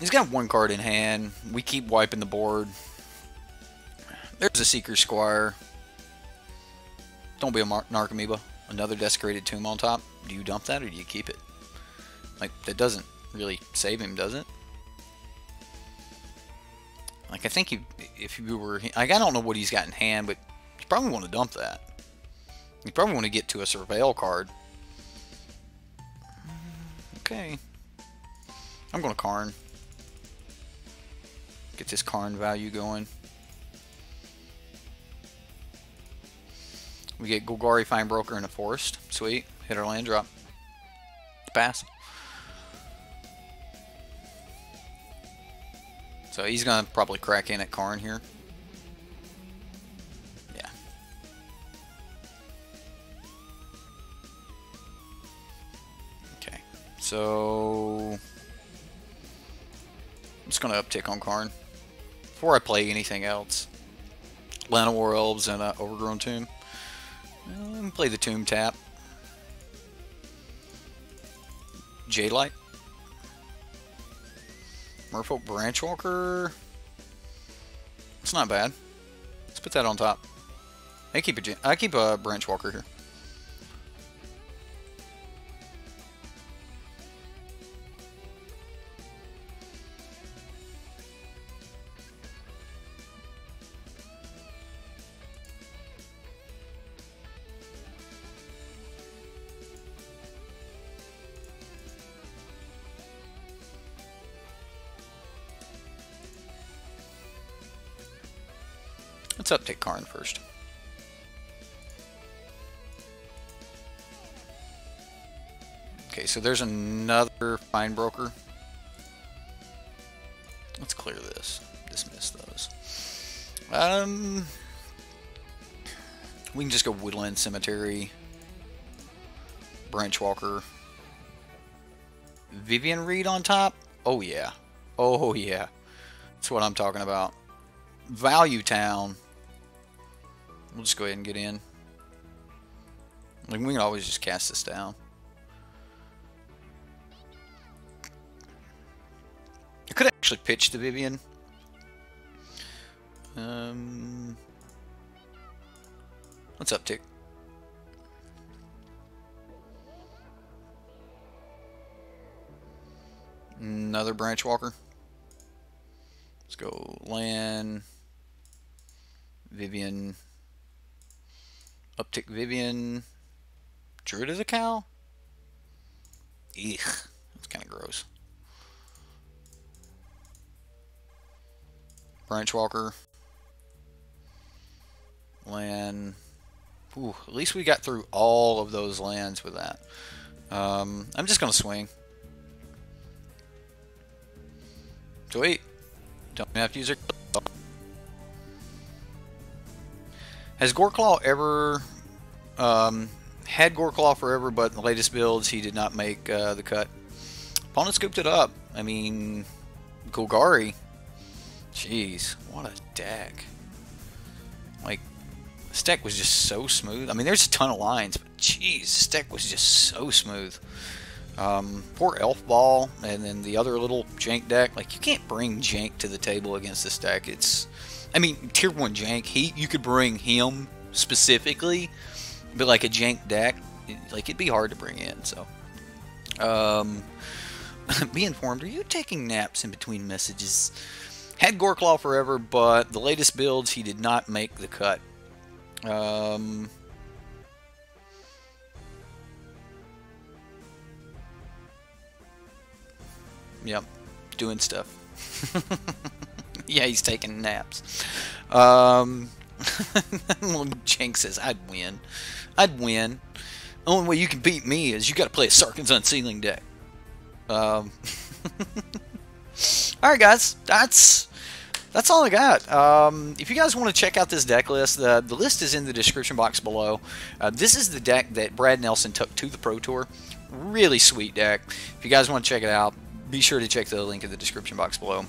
He's got 1 card in hand. We keep wiping the board. There's a Seeker Squire. Don't be a Narcomoeba. another Desecrated Tomb on top. Do you dump that or do you keep it? Like, that doesn't really save him, does it? Like, I think if you were... Like, I don't know what he's got in hand, but you probably want to dump that. You probably want to get to a Surveil card. Okay. I'm going to Karn. Get this Karn value going. We get Golgari Fine Broker in a Forest. Sweet. Hit our land drop. Pass. So he's going to probably crack in at Karn here. Yeah. Okay. So I'm just going to uptick on Karn before I play anything else. Llanowar Elves and Overgrown Tomb. Play the Tomb tap. Jadelight. Merfolk Branchwalker. It's not bad. Let's put that on top. I keep a Branchwalker here. Let's uptick Karn first. Okay, so there's another Fine Broker. Let's clear this. Dismiss those. We can just go Woodland Cemetery, Branchwalker, Vivian Reed on top. Oh yeah, oh yeah, that's what I'm talking about. Value Town. We'll just go ahead and get in. Like, we can always just cast this down. I could actually pitch the Vivian. Let's uptick. Another Branchwalker. Let's go land. Vivian. Uptick Vivian. Druid of the Cow? Eek. That's kind of gross. Branchwalker. Land. Ooh, at least we got through all of those lands with that. I'm just going to swing. Sweet. Don't have to use her. Has Goreclaw ever had Goreclaw forever, but in the latest builds he did not make the cut? Opponent scooped it up. I mean, Golgari. Jeez, what a deck. Like, this deck was just so smooth. I mean, there's a ton of lines, but jeez, this deck was just so smooth. Poor Elf Ball, and then the other little jank deck. Like, you can't bring jank to the table against this deck. It's, I mean, tier 1 jank, you could bring him specifically, but like a jank deck, like, it'd be hard to bring in, so. Be informed, are you taking naps in between messages? Had Goreclaw forever, but the latest builds, he did not make the cut. Yep, doing stuff. Yeah, he's taking naps. Jank says, I'd win. I'd win. The only way you can beat me is you got to play a Sarkhan's Unsealing deck. Alright, guys. That's all I got. If you guys want to check out this deck list, the list is in the description box below. This is the deck that Brad Nelson took to the Pro Tour. Really sweet deck. If you guys want to check it out, be sure to check the link in the description box below.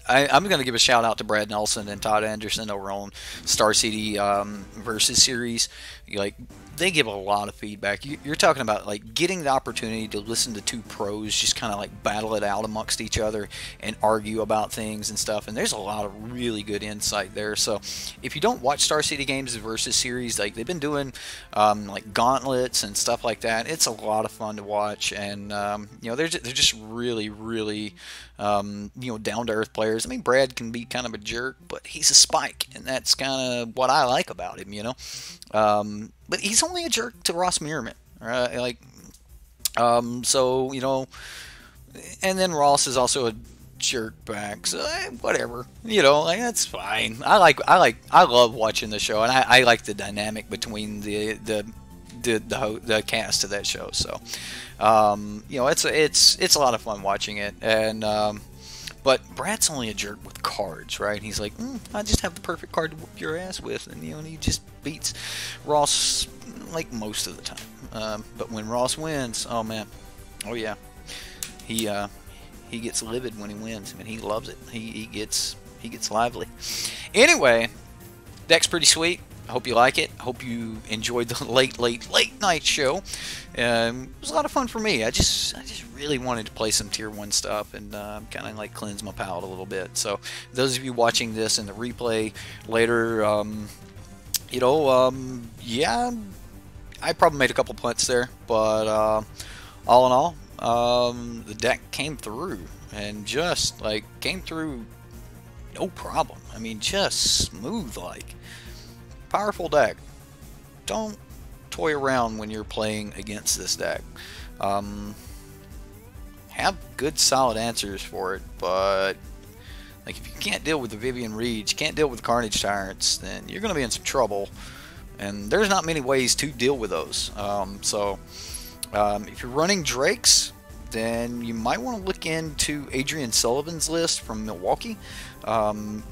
I'm going to give a shout out to Brad Nelson and Todd Anderson over on Star City Versus Series. Like, they give a lot of feedback. You're talking about like getting the opportunity to listen to two pros just kind of like battle it out amongst each other and argue about things and stuff. And there's a lot of really good insight there. So if you don't watch Star City Games Versus Series, like they've been doing like gauntlets and stuff like that. It's a lot of fun to watch, and you know, they're just really, really you know, down to earth players. I mean, Brad can be kind of a jerk, but he's a spike, and that's kind of what I like about him, you know. But he's only a jerk to Ross Merriman, right? Like, so, you know, and then Ross is also a jerk back, so whatever, you know, like, that's fine. I love watching the show, and I like the dynamic between the cast of that show. So, you know, it's a lot of fun watching it, and but Brad's only a jerk with cards, right? He's like, I just have the perfect card to whoop your ass with, and you know, and he just beats Ross like most of the time. But when Ross wins, oh man, oh yeah, he gets livid when he wins. I mean, he loves it. He gets lively. Anyway, deck's pretty sweet. I hope you like it. I hope you enjoyed the late night show. It was a lot of fun for me. I just really wanted to play some tier 1 stuff and kind of like cleanse my palate a little bit. So those of you watching this in the replay later, you know, yeah, I probably made a couple punts there, but all in all, the deck came through, and just like came through no problem. I mean, just smooth like. Powerful deck. Don't toy around when you're playing against this deck. Have good solid answers for it, but like if you can't deal with the Vivian Reeds, you can't deal with the Carnage Tyrants, then you're going to be in some trouble, and there's not many ways to deal with those. So if you're running Drakes, then you might want to look into Adrian Sullivan's list from Milwaukee.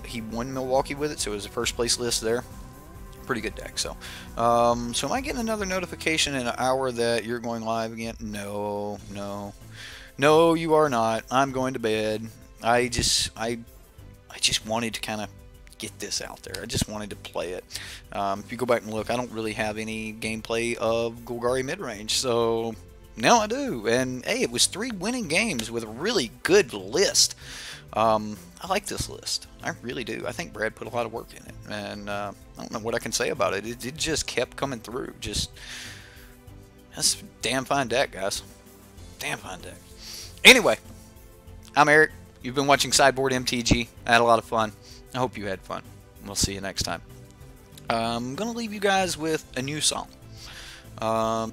He won Milwaukee with it, so it was a first place list there. Pretty good deck. So so am I getting another notification in an hour that you're going live again? No, you are not. I'm going to bed. I just wanted to kind of get this out there. I just wanted to play it. If you go back and look, I don't really have any gameplay of Golgari Midrange, so now I do. And hey, it was 3 winning games with a really good list. I like this list. I really do. I think Brad put a lot of work in it, and I don't know what I can say about it. It just kept coming through. Just, that's a damn fine deck, guys. Damn fine deck. Anyway, I'm Eric. You've been watching Sideboard MTG. I had a lot of fun. I hope you had fun. We'll see you next time. I'm going to leave you guys with a new song. Don't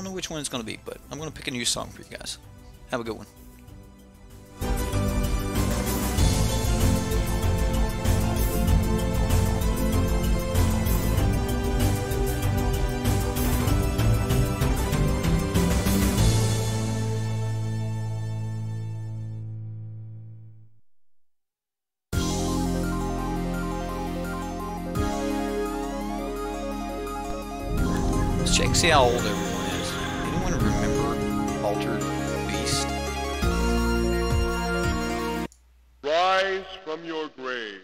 know which one it's going to be, but I'm going to pick a new song for you guys. Have a good one. Check and see how old everyone is. Anyone remember Altered Beast? Rise from your grave.